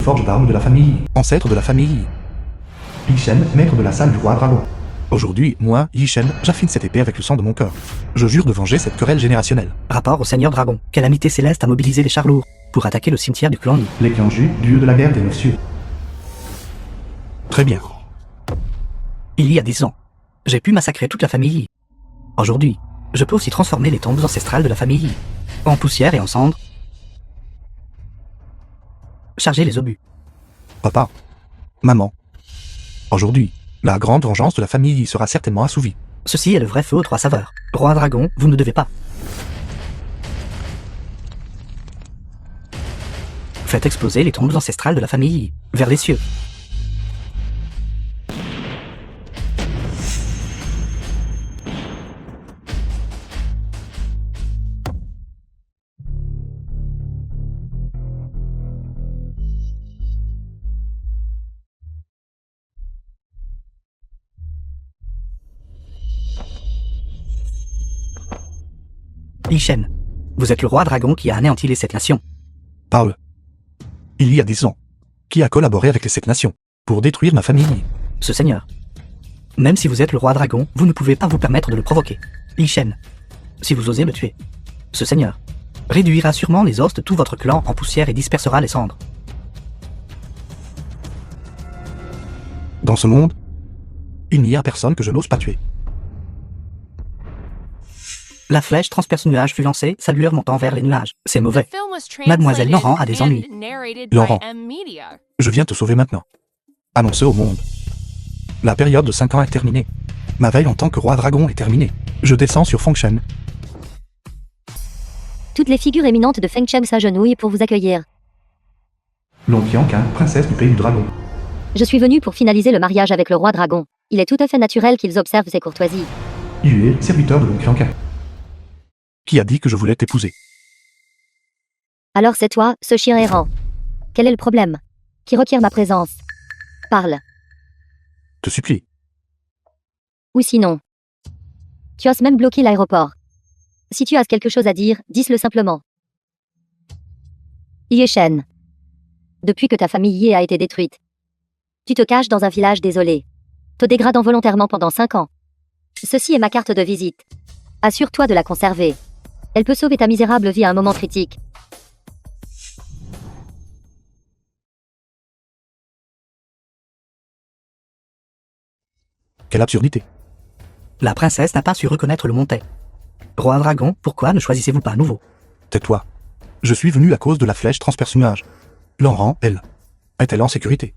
forge d'armes de la famille, ancêtre de la famille. Yi Shen, maître de la salle du roi dragon. Aujourd'hui, moi, Yi Shen, j'affine cette épée avec le sang de mon cœur. Je jure de venger cette querelle générationnelle. Rapport au Seigneur Dragon. Calamité Céleste a mobilisé les chars lourds pour attaquer le cimetière du clan Yi. Les Qianju, dieux de la guerre des 9 cieux. Très bien. Il y a 10 ans, j'ai pu massacrer toute la famille Yi. Aujourd'hui, je peux aussi transformer les tombes ancestrales de la famille Yi en poussière et en cendres. Charger les obus. Papa. Maman. Aujourd'hui, la grande vengeance de la famille Yi sera certainement assouvie. Ceci est le vrai feu aux 3 saveurs. Roi Dragon, vous ne devez pas. Faites exploser les tombes ancestrales de la famille Yi vers les cieux. Yi Shen, vous êtes le roi dragon qui a anéanti les 7 nations. Parle. Il y a 10 ans. Qui a collaboré avec les 7 nations pour détruire ma famille? Ce seigneur. Même si vous êtes le roi dragon, vous ne pouvez pas vous permettre de le provoquer. Yi Shen, si vous osez me tuer, ce seigneur réduira sûrement les os de tout votre clan en poussière et dispersera les cendres. Dans ce monde, il n'y a personne que je n'ose pas tuer. La flèche transperce le nuage fut lancée, sa lueur montant vers les nuages. C'est mauvais. Mademoiselle Laurent a des ennuis. Laurent, je viens te sauver maintenant. Annoncez au monde. La période de 5 ans est terminée. Ma veille en tant que roi dragon est terminée. Je descends sur Fengshen. Toutes les figures éminentes de Fengshen s'agenouillent pour vous accueillir. Longqianqin, princesse du pays du dragon. Je suis venu pour finaliser le mariage avec le roi dragon. Il est tout à fait naturel qu'ils observent ces courtoisies. Yue, serviteur de Longqianqin. Qui a dit que je voulais t'épouser? Alors c'est toi, ce chien errant. Quel est le problème? Qui requiert ma présence? Parle. Te supplie. Ou sinon. Tu oses même bloquer l'aéroport. Si tu as quelque chose à dire, dis-le simplement. Yi Shen. Depuis que ta famille Yi a été détruite, tu te caches dans un village désolé, te dégradant volontairement pendant 5 ans. Ceci est ma carte de visite. Assure-toi de la conserver. Elle peut sauver ta misérable vie à un moment critique. Quelle absurdité. La princesse n'a pas su reconnaître le montet. Roi dragon, pourquoi ne choisissez-vous pas à nouveau? Tais-toi. Je suis venu à cause de la flèche transperce nuage. Laurent, elle, est-elle en sécurité?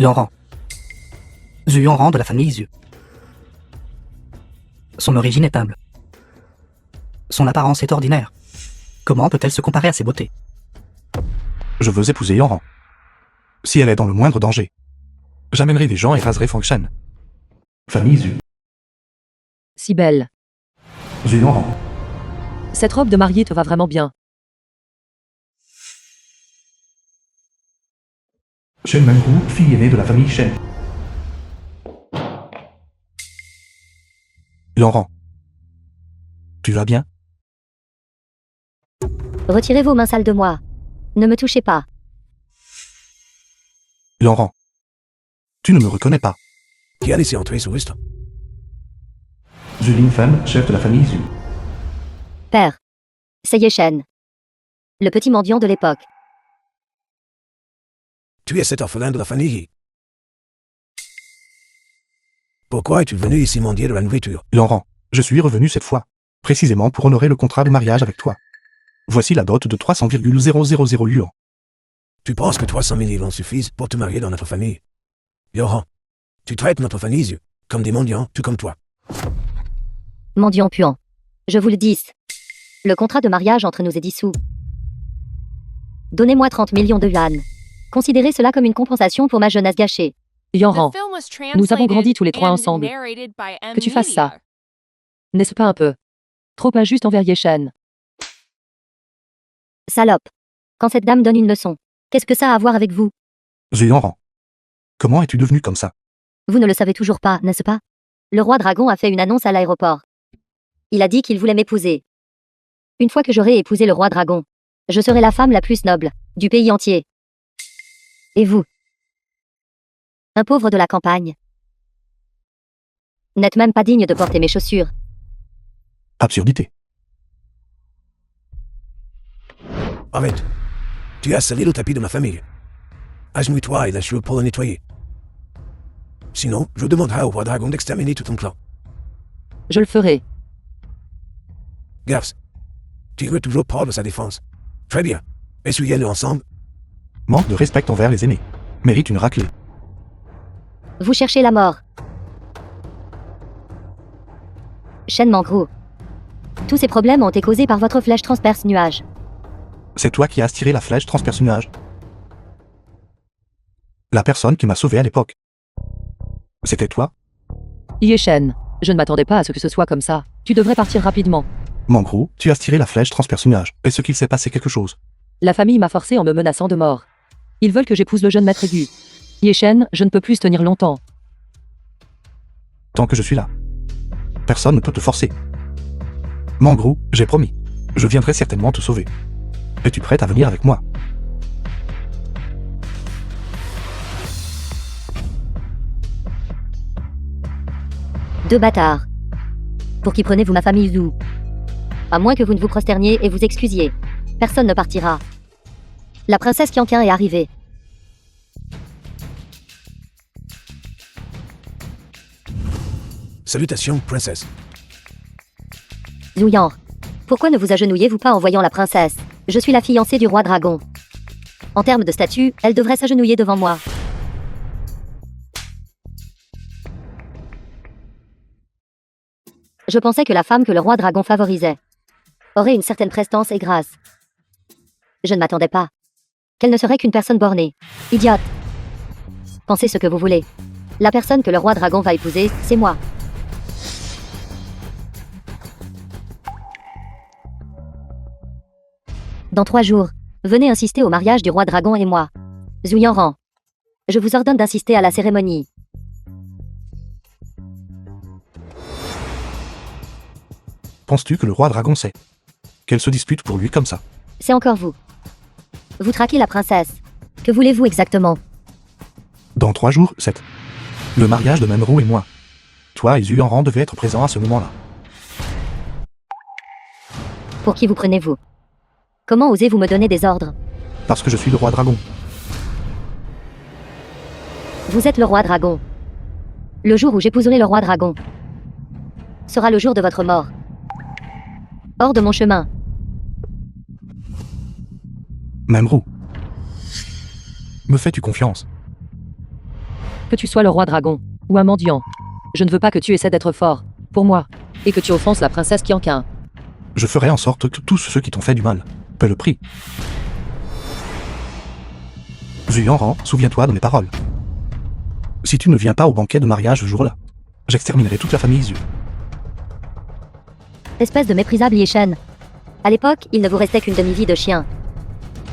Laurent. Zuyanran de la famille Zhu. Son origine est humble. Son apparence est ordinaire. Comment peut-elle se comparer à ses beautés? Je veux épouser Yanran. Si elle est dans le moindre danger, j'amènerai des gens et raserai Fengshen. Famille Zhu. Si belle. Zhu Yanran. Cette robe de mariée te va vraiment bien. Shen Menghu, fille aînée de la famille Shen. Yanran. Tu vas bien? Retirez vos mains sales de moi. Ne me touchez pas. Yanran. Tu ne me reconnais pas. Qui a laissé entrer ce reste? Zhu Lingfen, chef de la famille Zhu. Père. C'est Yi Shen. Le petit mendiant de l'époque. Tu es cet orphelin de la famille Yi. Pourquoi es-tu venu ici mendier de la nourriture? Yanran, je suis revenu cette fois, précisément pour honorer le contrat de mariage avec toi. Voici la dot de 300,000 yuan. Tu penses que 300 000 yuan suffisent pour te marier dans notre famille? Yoran, tu traites notre famille Zhu comme des mendiants, tout comme toi. Mendiant puant. Je vous le dis. Le contrat de mariage entre nous est dissous. Donnez-moi 30 millions de yuan. Considérez cela comme une compensation pour ma jeunesse gâchée. Yanran, nous avons grandi tous les 3 ensemble. Que tu fasses ça. N'est-ce pas un peu trop injuste envers Yi Shen? Salope. Quand cette dame donne une leçon, qu'est-ce que ça a à voir avec vous? Zhu Yanran. Comment es-tu devenu comme ça? Vous ne le savez toujours pas, n'est-ce pas? Le roi dragon a fait une annonce à l'aéroport. Il a dit qu'il voulait m'épouser. Une fois que j'aurai épousé le roi dragon, je serai la femme la plus noble du pays entier. Et vous? Un pauvre de la campagne. N'êtes même pas digne de porter mes chaussures. Absurdité. Arrête. Tu as sali le tapis de ma famille. Agenouille-toi et lâche-le pour le nettoyer. Sinon, je demanderai au roi dragon d'exterminer tout ton clan. Je le ferai. Garce, tu veux toujours prendre sa défense. Très bien. Essuyez-le ensemble. Manque de respect envers les aînés. Mérite une raclée. Vous cherchez la mort. Shen Mangrou. Tous ces problèmes ont été causés par votre flèche transperce nuage. C'est toi qui as tiré la flèche transperce nuage. La personne qui m'a sauvé à l'époque. C'était toi? Yeshen, je ne m'attendais pas à ce que ce soit comme ça. Tu devrais partir rapidement. Mangrou, tu as tiré la flèche transperce nuage. Est-ce qu'il s'est passé quelque chose? La famille m'a forcé en me menaçant de mort. Ils veulent que j'épouse le jeune maître aigu. Yeshen, je ne peux plus tenir longtemps. Tant que je suis là. Personne ne peut te forcer. Mangrou, j'ai promis. Je viendrai certainement te sauver. Es-tu prête à venir avec moi? Deux bâtards. Pour qui prenez-vous ma famille Zhou? À moins que vous ne vous prosterniez et vous excusiez. Personne ne partira. La princesse Qianqin est arrivée. Salutations, princesse. Zhu Yan. Pourquoi ne vous agenouillez-vous pas en voyant la princesse? Je suis la fiancée du roi dragon. En termes de statut, elle devrait s'agenouiller devant moi. Je pensais que la femme que le roi dragon favorisait aurait une certaine prestance et grâce. Je ne m'attendais pas qu'elle ne serait qu'une personne bornée. Idiote. Pensez ce que vous voulez. La personne que le roi dragon va épouser, c'est moi. Dans 3 jours, venez insister au mariage du roi dragon et moi. Zhu Yanran. Je vous ordonne d'assister à la cérémonie. Penses-tu que le roi dragon sait qu'elle se dispute pour lui comme ça? C'est encore vous. Vous traquez la princesse. Que voulez-vous exactement? Dans 3 jours, 7. Le mariage de Mangrou et moi. Toi et Zhu Yanran devaient être présents à ce moment-là. Pour qui vous prenez-vous? Comment osez-vous me donner des ordres? Parce que je suis le roi dragon. Vous êtes le roi dragon. Le jour où j'épouserai le roi dragon sera le jour de votre mort. Hors de mon chemin. Mangrou. Me fais-tu confiance? Que tu sois le roi dragon ou un mendiant. Je ne veux pas que tu essaies d'être fort pour moi et que tu offenses la princesse Qianqin. Je ferai en sorte que tous ceux qui t'ont fait du mal paient le prix. Zhu Yanran, souviens-toi de mes paroles. Si tu ne viens pas au banquet de mariage ce jour-là, j'exterminerai toute la famille Zhu. Espèce de méprisable Yeshen. À l'époque, il ne vous restait qu'une demi-vie de chien.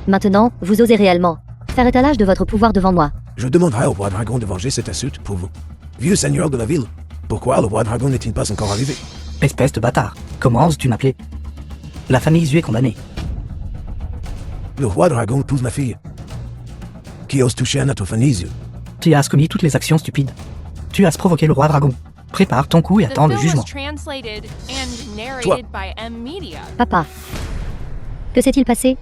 Maintenant, vous osez réellement faire étalage de votre pouvoir devant moi. Je demanderai au roi dragon de venger cette insulte pour vous. Vieux seigneur de la ville, pourquoi le roi dragon n'est-il pas encore arrivé? Espèce de bâtard. Comment oses-tu m'appeler? La famille Zhu est condamnée. Le roi dragon épouse ma fille. Qui ose toucher à notre famille Zhu? Tu as commis toutes les actions stupides. Tu as provoqué le roi dragon. Prépare ton coup et attends le jugement. Toi. Papa. Que s'est-il passé?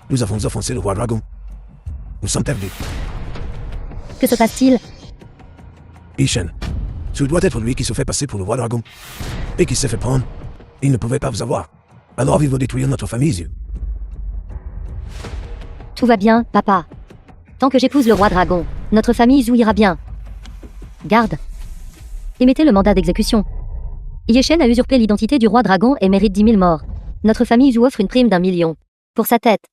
Nous avons offensé le roi dragon. Nous sommes perdus. Que se passe-t-il? Yeshen, ce doit être lui qui se fait passer pour le roi dragon. Et qui s'est fait prendre. Il ne pouvait pas vous avoir. Alors il veut détruire notre famille Zhu. Tout va bien, papa. Tant que j'épouse le roi dragon, notre famille Zhu ira bien. Garde. Émettez le mandat d'exécution. Yeshen a usurpé l'identité du roi dragon et mérite 10 000 morts. Notre famille Zhu offre une prime d'1 million. Pour sa tête.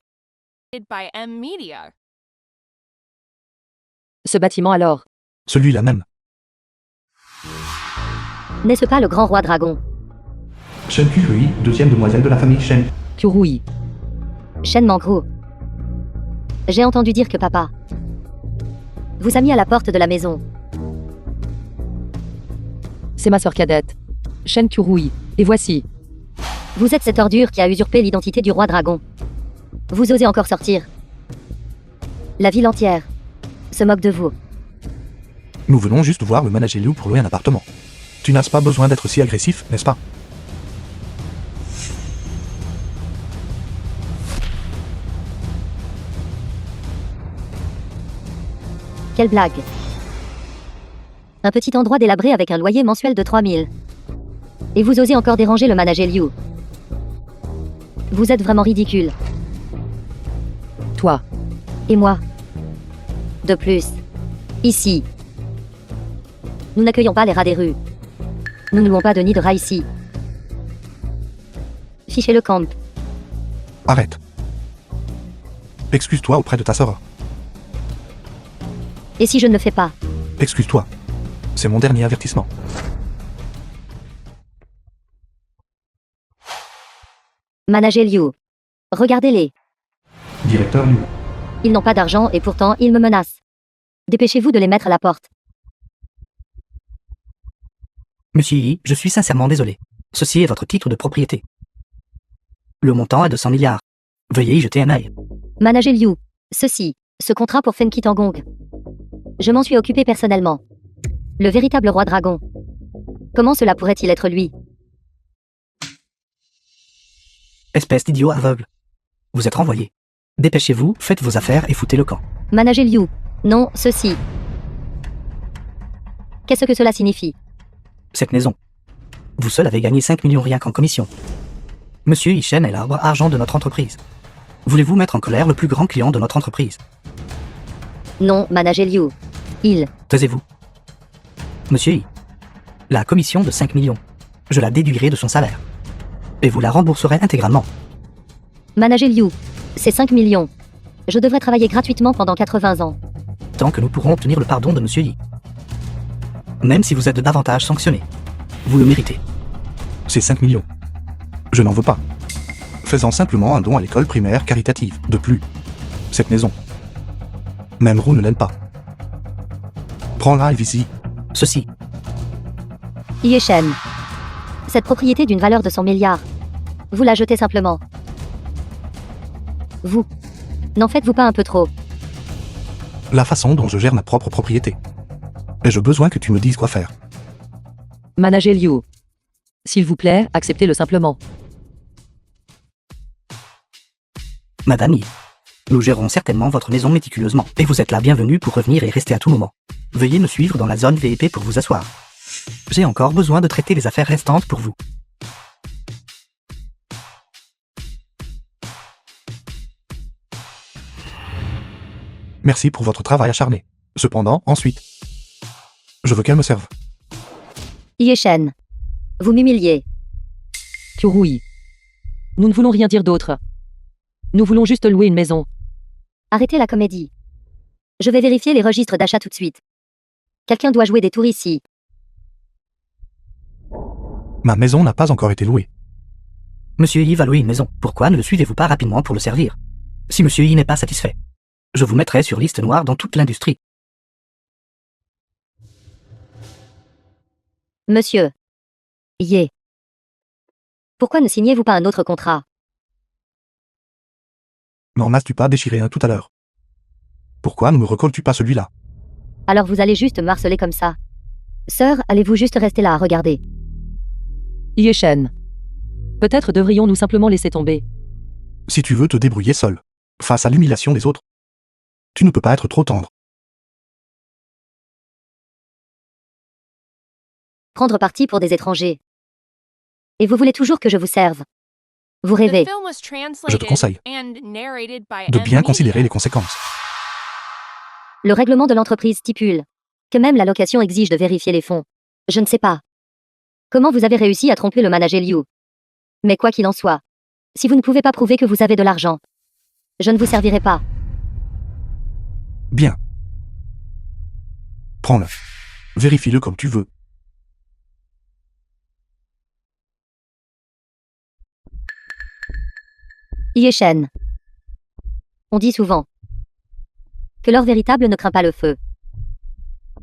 Ce bâtiment alors? Celui-là même. N'est-ce pas le grand roi dragon? Shen Qurui, deuxième demoiselle de la famille Shen. Qurui. Shen Mangrou. J'ai entendu dire que papa vous a mis à la porte de la maison. C'est ma sœur cadette. Shen Qurui. Et voici. Vous êtes cette ordure qui a usurpé l'identité du roi dragon. Vous osez encore sortir. La ville entière se moque de vous. Nous venons juste voir le manager Liu pour louer un appartement. Tu n'as pas besoin d'être si agressif, n'est-ce pas? Quelle blague. Un petit endroit délabré avec un loyer mensuel de 3000. Et vous osez encore déranger le manager Liu. Vous êtes vraiment ridicule. Toi. Et moi. De plus. Ici. Nous n'accueillons pas les rats des rues. Nous ne louons pas de nid de rats ici. Fichez le camp. Arrête. Excuse-toi auprès de ta sœur. Et si je ne le fais pas? Excuse-toi. C'est mon dernier avertissement. Manager Liu. Regardez-les. Directeur Liu. Ils n'ont pas d'argent et pourtant ils me menacent. Dépêchez-vous de les mettre à la porte. Monsieur Yi, je suis sincèrement désolé. Ceci est votre titre de propriété. Le montant est de 100 milliards. Veuillez y jeter un œil. Manager Liu. Ce contrat pour Fenki Tangong. Je m'en suis occupé personnellement. Le véritable roi dragon. Comment cela pourrait-il être lui? Espèce d'idiot aveugle. Vous êtes renvoyé. Dépêchez-vous, faites vos affaires et foutez le camp. Manager Liu. Non, ceci. Qu'est-ce que cela signifie? Cette maison. Vous seul avez gagné 5 millions rien qu'en commission. Monsieur Yishen est l'arbre argent de notre entreprise. Voulez-vous mettre en colère le plus grand client de notre entreprise? Non, Manager Liu. Taisez-vous. Monsieur Yi. La commission de 5 millions. Je la déduirai de son salaire. Et vous la rembourserez intégralement. Manager Liu. C'est 5 millions. Je devrais travailler gratuitement pendant 80 ans. Tant que nous pourrons obtenir le pardon de Monsieur Yi. Même si vous êtes davantage sanctionné. Vous le méritez. C'est 5 millions. Je n'en veux pas. Faisant simplement un don à l'école primaire caritative. De plus. Cette maison. Même Roux ne l'aime pas. Prends-la et vis-y. Ceci. Yeshen. Cette propriété d'une valeur de 100 milliards. Vous la jetez simplement. Vous. N'en faites-vous pas un peu trop? La façon dont je gère ma propre propriété. Ai-je besoin que tu me dises quoi faire? Manager Liu. S'il vous plaît, acceptez-le simplement. Madame Yi. Nous gérerons certainement votre maison méticuleusement, et vous êtes la bienvenue pour revenir et rester à tout moment. Veuillez me suivre dans la zone VIP pour vous asseoir. J'ai encore besoin de traiter les affaires restantes pour vous. Merci pour votre travail acharné. Cependant, ensuite, je veux qu'elle me serve. Yeshen. Vous m'humiliez. Kyurui. Nous ne voulons rien dire d'autre. Nous voulons juste louer une maison. Arrêtez la comédie. Je vais vérifier les registres d'achat tout de suite. Quelqu'un doit jouer des tours ici. Ma maison n'a pas encore été louée. Monsieur Yi va louer une maison. Pourquoi ne le suivez-vous pas rapidement pour le servir? Si Monsieur Yi n'est pas satisfait, je vous mettrai sur liste noire dans toute l'industrie. Monsieur. Yé. Pourquoi ne signez-vous pas un autre contrat? N'en as-tu pas déchiré un tout à l'heure? Pourquoi ne me recolles-tu pas celui-là? Alors vous allez juste me harceler comme ça. Sœur, allez-vous juste rester là à regarder? Yeshen. Peut-être devrions-nous simplement laisser tomber. Si tu veux te débrouiller seul, face à l'humiliation des autres, tu ne peux pas être trop tendre. Prendre parti pour des étrangers. Et vous voulez toujours que je vous serve. Vous rêvez. Je te conseille de bien considérer les conséquences. Le règlement de l'entreprise stipule que même la location exige de vérifier les fonds. Je ne sais pas comment vous avez réussi à tromper le manager Liu. Mais quoi qu'il en soit, si vous ne pouvez pas prouver que vous avez de l'argent, je ne vous servirai pas. Bien. Prends-le. Vérifie-le comme tu veux. Yeshen. On dit souvent que l'or véritable ne craint pas le feu.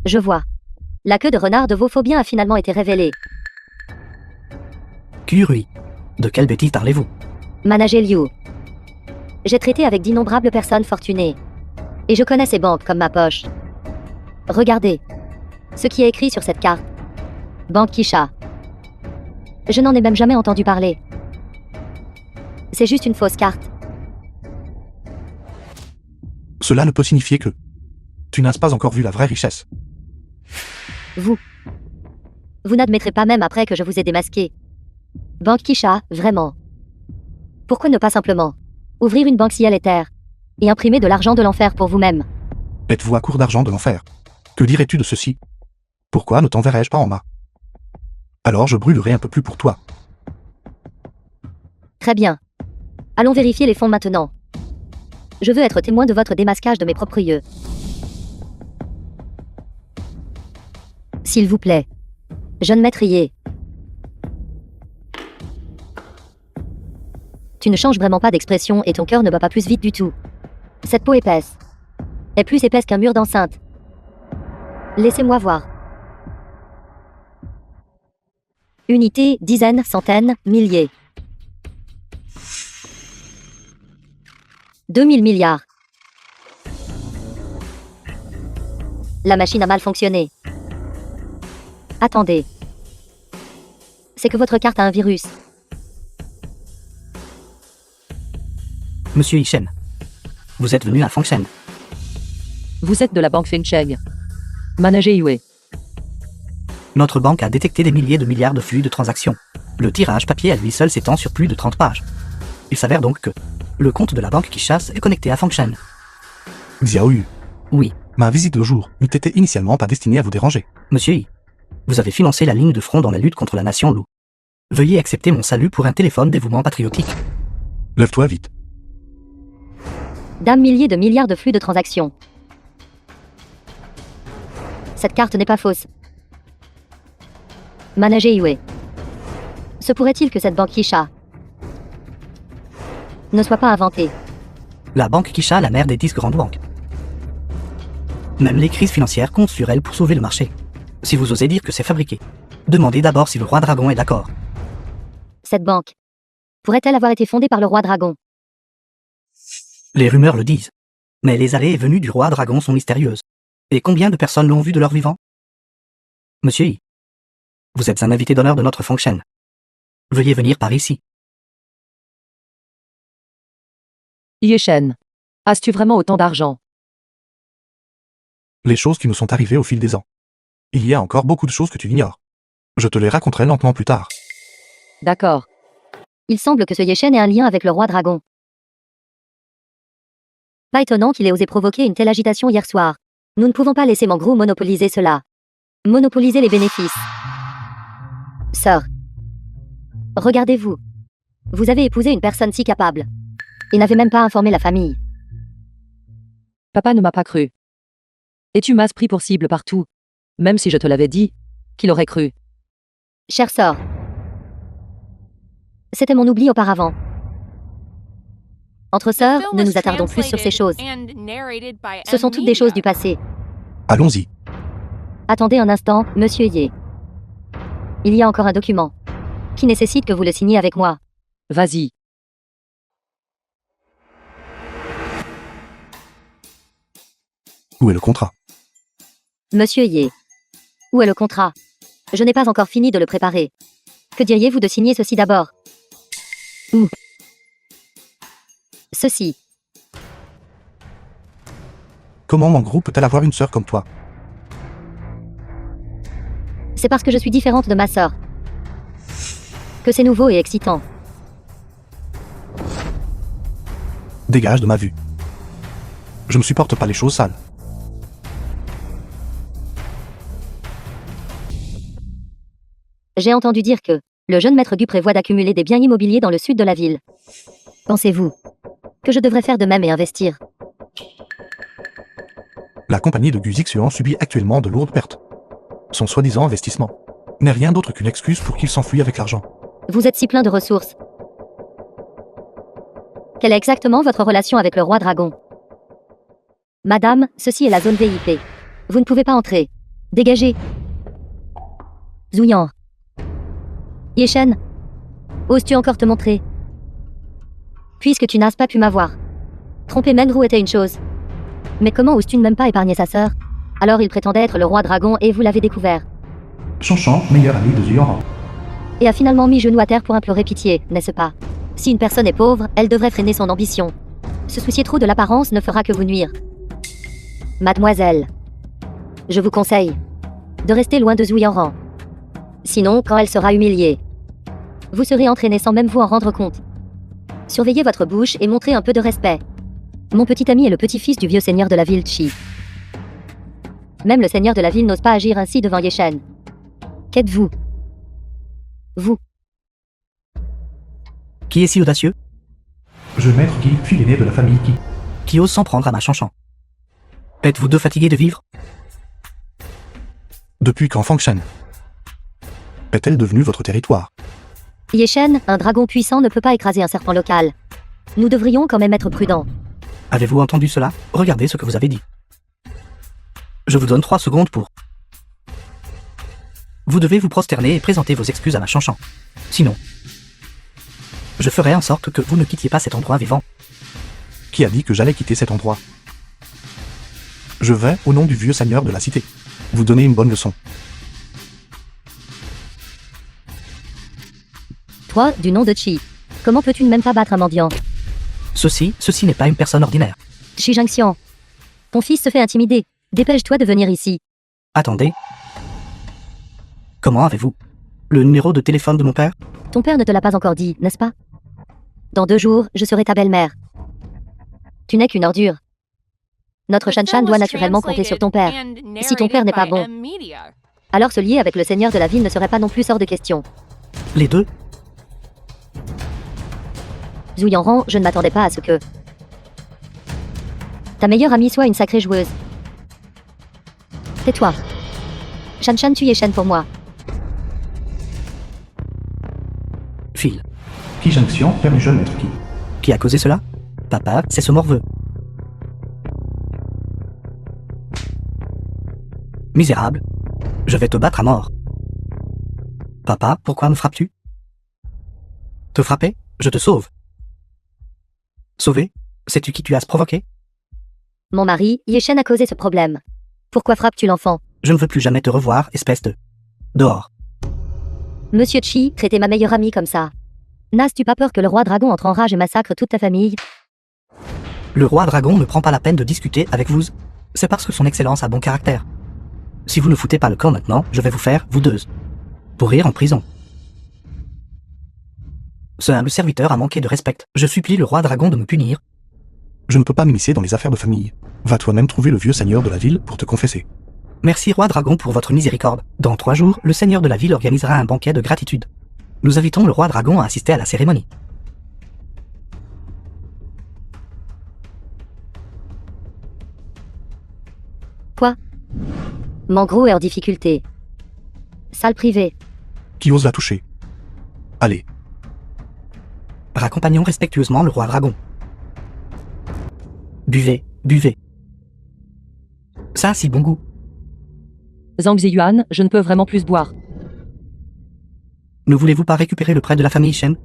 Je vois. La queue de renard de vos phobiens a finalement été révélée. Kyurui. De quelle bêtise parlez-vous? Manager Liu. J'ai traité avec d'innombrables personnes fortunées. Et je connais ces banques comme ma poche. Regardez. Ce qui est écrit sur cette carte. Banque Kisha. Je n'en ai même jamais entendu parler. C'est juste une fausse carte. Cela ne peut signifier que tu n'as pas encore vu la vraie richesse. Vous n'admettrez pas même après que je vous ai démasqué. Banque Kisha, vraiment. Pourquoi ne pas simplement ouvrir une banque ciel et terre et imprimer de l'argent de l'enfer pour vous-même? Êtes-vous à court d'argent de l'enfer? Que dirais-tu de ceci? Pourquoi ne t'enverrai-je pas en bas? Alors je brûlerai un peu plus pour toi. Très bien. Allons vérifier les fonds maintenant. Je veux être témoin de votre démasquage de mes propres yeux. S'il vous plaît. Jeune maîtrier. Tu ne changes vraiment pas d'expression et ton cœur ne bat pas plus vite du tout. Cette peau épaisse est plus épaisse qu'un mur d'enceinte. Laissez-moi voir. Unités, dizaines, centaines, milliers. 2000 milliards. La machine a mal fonctionné. Attendez. C'est que votre carte a un virus. Monsieur Ishen. Vous êtes venu à Fengchen. Vous êtes de la banque Fincheng. Manager Yue. Notre banque a détecté des milliers de milliards de flux de transactions. Le tirage papier à lui seul s'étend sur plus de 30 pages. Il s'avère donc que le compte de la banque qui chasse est connecté à Fengchen. Xiao Yu, Oui, ma visite de jour n'eût été initialement pas destinée à vous déranger. monsieur Yi. Vous avez financé la ligne de front dans la lutte contre la nation loup. Veuillez accepter mon salut pour un téléphone dévouement patriotique. Lève-toi vite. D'un millier de milliards de flux de transactions. Cette carte n'est pas fausse. Manager Yue. Se pourrait-il que cette banque Kisha ne soit pas inventée? La banque Kisha, la mère des 10 grandes banques. Même les crises financières comptent sur elle pour sauver le marché. Si vous osez dire que c'est fabriqué, demandez d'abord si le roi dragon est d'accord. Cette banque pourrait-elle avoir été fondée par le roi dragon? Les rumeurs le disent. Mais les allées et venues du roi dragon sont mystérieuses. Et combien de personnes l'ont vu de leur vivant? Monsieur Yi, vous êtes un invité d'honneur de notre Fengchen. Veuillez venir par ici. Yeshen. As-tu vraiment autant d'argent? Les choses qui nous sont arrivées au fil des ans. Il y a encore beaucoup de choses que tu ignores. Je te les raconterai lentement plus tard. D'accord. Il semble que ce Yeshen ait un lien avec le roi dragon. Pas étonnant qu'il ait osé provoquer une telle agitation hier soir. Nous ne pouvons pas laisser Mangrou monopoliser cela. Monopoliser les bénéfices. Sœur. Regardez-vous. Vous avez épousé une personne si capable. Et n'avez même pas informé la famille. Papa ne m'a pas cru. Et tu m'as pris pour cible partout. Même si je te l'avais dit, qu'il aurait cru. Chère sœur. C'était mon oubli auparavant. Entre sœurs, ne nous attardons plus sur ces choses. Ce sont toutes des choses du passé. Allons-y. Attendez un instant, monsieur Ye. Il y a encore un document qui nécessite que vous le signiez avec moi. Vas-y. Où est le contrat? Monsieur Ye. Où est le contrat? Je n'ai pas encore fini de le préparer. Que diriez-vous de signer ceci d'abord? Où? Ceci. Comment Mangrou peut-elle avoir une sœur comme toi? C'est parce que je suis différente de ma sœur que c'est nouveau et excitant. Dégage de ma vue. Je ne supporte pas les choses sales. J'ai entendu dire que le jeune maître Gu prévoit d'accumuler des biens immobiliers dans le sud de la ville. Pensez-vous que je devrais faire de même et investir? La compagnie de Gu Zixuan subit actuellement de lourdes pertes. Son soi-disant investissement n'est rien d'autre qu'une excuse pour qu'il s'enfuit avec l'argent. Vous êtes si plein de ressources. Quelle est exactement votre relation avec le roi dragon? Madame, ceci est la zone VIP. Vous ne pouvez pas entrer. Dégagez. Zouyan. Yeshen. Oses-tu encore te montrer? Puisque tu n'as pas pu m'avoir. Tromper Mengrou était une chose. Mais comment oses-tu ne même pas épargner sa sœur? Alors il prétendait être le roi dragon et vous l'avez découvert. Chanchan, meilleur ami de Zuyoran. Et a finalement mis genou à terre pour implorer pitié, n'est-ce pas? Si une personne est pauvre, elle devrait freiner son ambition. Se soucier trop de l'apparence ne fera que vous nuire. Mademoiselle, je vous conseille de rester loin de Zuyoran. Sinon, quand elle sera humiliée, vous serez entraîné sans même vous en rendre compte. Surveillez votre bouche et montrez un peu de respect. Mon petit ami est le petit-fils du vieux seigneur de la ville Chi. Même le seigneur de la ville n'ose pas agir ainsi devant Yeshen. Qu'êtes-vous? Vous. Qui est si audacieux? Je maître Ki, fille aînée de la famille Ki. Qui ose s'en prendre à ma Chanchan? Êtes-vous deux fatigués de vivre? Depuis quand Fangshen est-elle devenue votre territoire? Yeshen, un dragon puissant ne peut pas écraser un serpent local. Nous devrions quand même être prudents. Avez-vous entendu cela? Regardez ce que vous avez dit. Je vous donne 3 secondes pour... Vous devez vous prosterner et présenter vos excuses à ma Chanchan. Sinon, je ferai en sorte que vous ne quittiez pas cet endroit vivant. Qui a dit que j'allais quitter cet endroit? Je vais, au nom du vieux seigneur de la cité, vous donner une bonne leçon. Toi, du nom de Chi, comment peux-tu ne même pas battre un mendiant? Ceci n'est pas une personne ordinaire. Shi Jingxian, ton fils se fait intimider. Dépêche-toi de venir ici. Attendez. Comment avez-vous le numéro de téléphone de mon père? Ton père ne te l'a pas encore dit, n'est-ce pas? Dans 2 jours, je serai ta belle-mère. Tu n'es qu'une ordure. Notre Shanshan doit naturellement compter sur ton père. Si ton père n'est pas bon, alors se lier avec le seigneur de la ville ne serait pas non plus hors de question. Les deux? Zuyoran, je ne m'attendais pas à ce que ta meilleure amie soit une sacrée joueuse. Tais-toi. Shanshan, tu Yeshen pour moi. Phil. Ki Jinxian, père du jeune maître Ki. Qui a causé cela? Papa, c'est ce morveux. Misérable. Je vais te battre à mort. Papa, pourquoi me frappes-tu? Te frapper? Je te sauve. Sauver? Sais-tu qui tu as provoqué? Mon mari, Yeshen a causé ce problème. Pourquoi frappes-tu l'enfant? Je ne veux plus jamais te revoir, espèce de... Dehors. Monsieur Chi, traitez ma meilleure amie comme ça. N'as-tu pas peur que le roi dragon entre en rage et massacre toute ta famille? Le roi dragon ne prend pas la peine de discuter avec vous. C'est parce que son excellence a bon caractère. Si vous ne foutez pas le camp maintenant, je vais vous faire, vous deux, pourrir en prison. Ce humble serviteur a manqué de respect. Je supplie le roi dragon de me punir. Je ne peux pas m'immiscer dans les affaires de famille. Va toi-même trouver le vieux seigneur de la ville pour te confesser. Merci roi dragon pour votre miséricorde. Dans 3 jours, le seigneur de la ville organisera un banquet de gratitude. Nous invitons le roi dragon à assister à la cérémonie. Quoi? Mangro est en difficulté. Salle privée. Qui ose la toucher? Allez. Raccompagnons respectueusement le roi dragon. Buvez, buvez. Ça a si bon goût. Zhang Ziyuan, je ne peux vraiment plus boire. Ne voulez-vous pas récupérer le prêt de la famille Shen?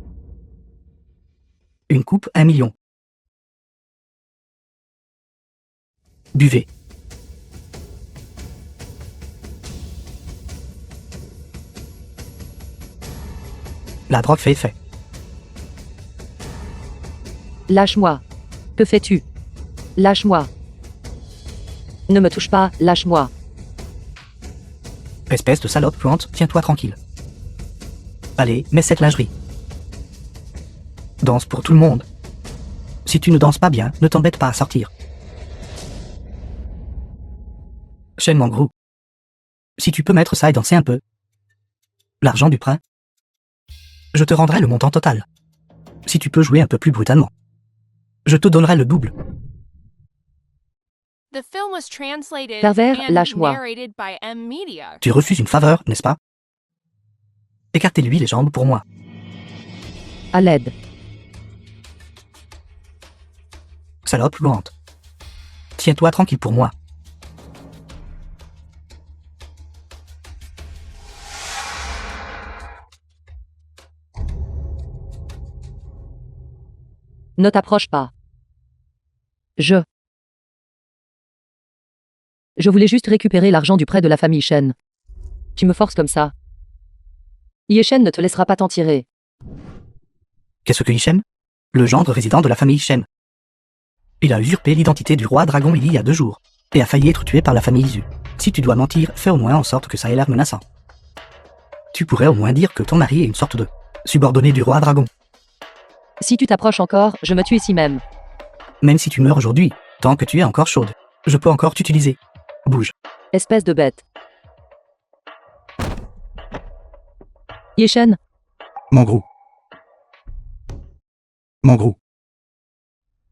Une coupe, 1 million. Buvez. La drogue fait effet. Lâche-moi. Que fais-tu? Lâche-moi. Ne me touche pas, lâche-moi. Espèce de salope puante, tiens-toi tranquille. Allez, mets cette lingerie. Danse pour tout le monde. Si tu ne danses pas bien, ne t'embête pas à sortir. Shen Mangru. Si tu peux mettre ça et danser un peu. L'argent du prêt. Je te rendrai le montant total. Si tu peux jouer un peu plus brutalement. Je te donnerai le double. Pervers, lâche-moi. Tu refuses une faveur, n'est-ce pas? Écartez-lui les jambes pour moi. À l'aide. Salope louante. Tiens-toi tranquille pour moi. Ne t'approche pas. Je Je voulais juste récupérer l'argent du prêt de la famille Shen. Tu me forces comme ça. Yi Shen ne te laissera pas t'en tirer. Qu'est-ce que Yi Shen? Le gendre résident de la famille Shen. Il a usurpé l'identité du roi dragon il y a 2 jours, et a failli être tué par la famille Zhu. Si tu dois mentir, fais au moins en sorte que ça ait l'air menaçant. Tu pourrais au moins dire que ton mari est une sorte de subordonné du roi dragon. Si tu t'approches encore, je me tue ici même. Même si tu meurs aujourd'hui, tant que tu es encore chaude, je peux encore t'utiliser. Bouge. Espèce de bête. Yi Shen, Mangrou. Mangrou.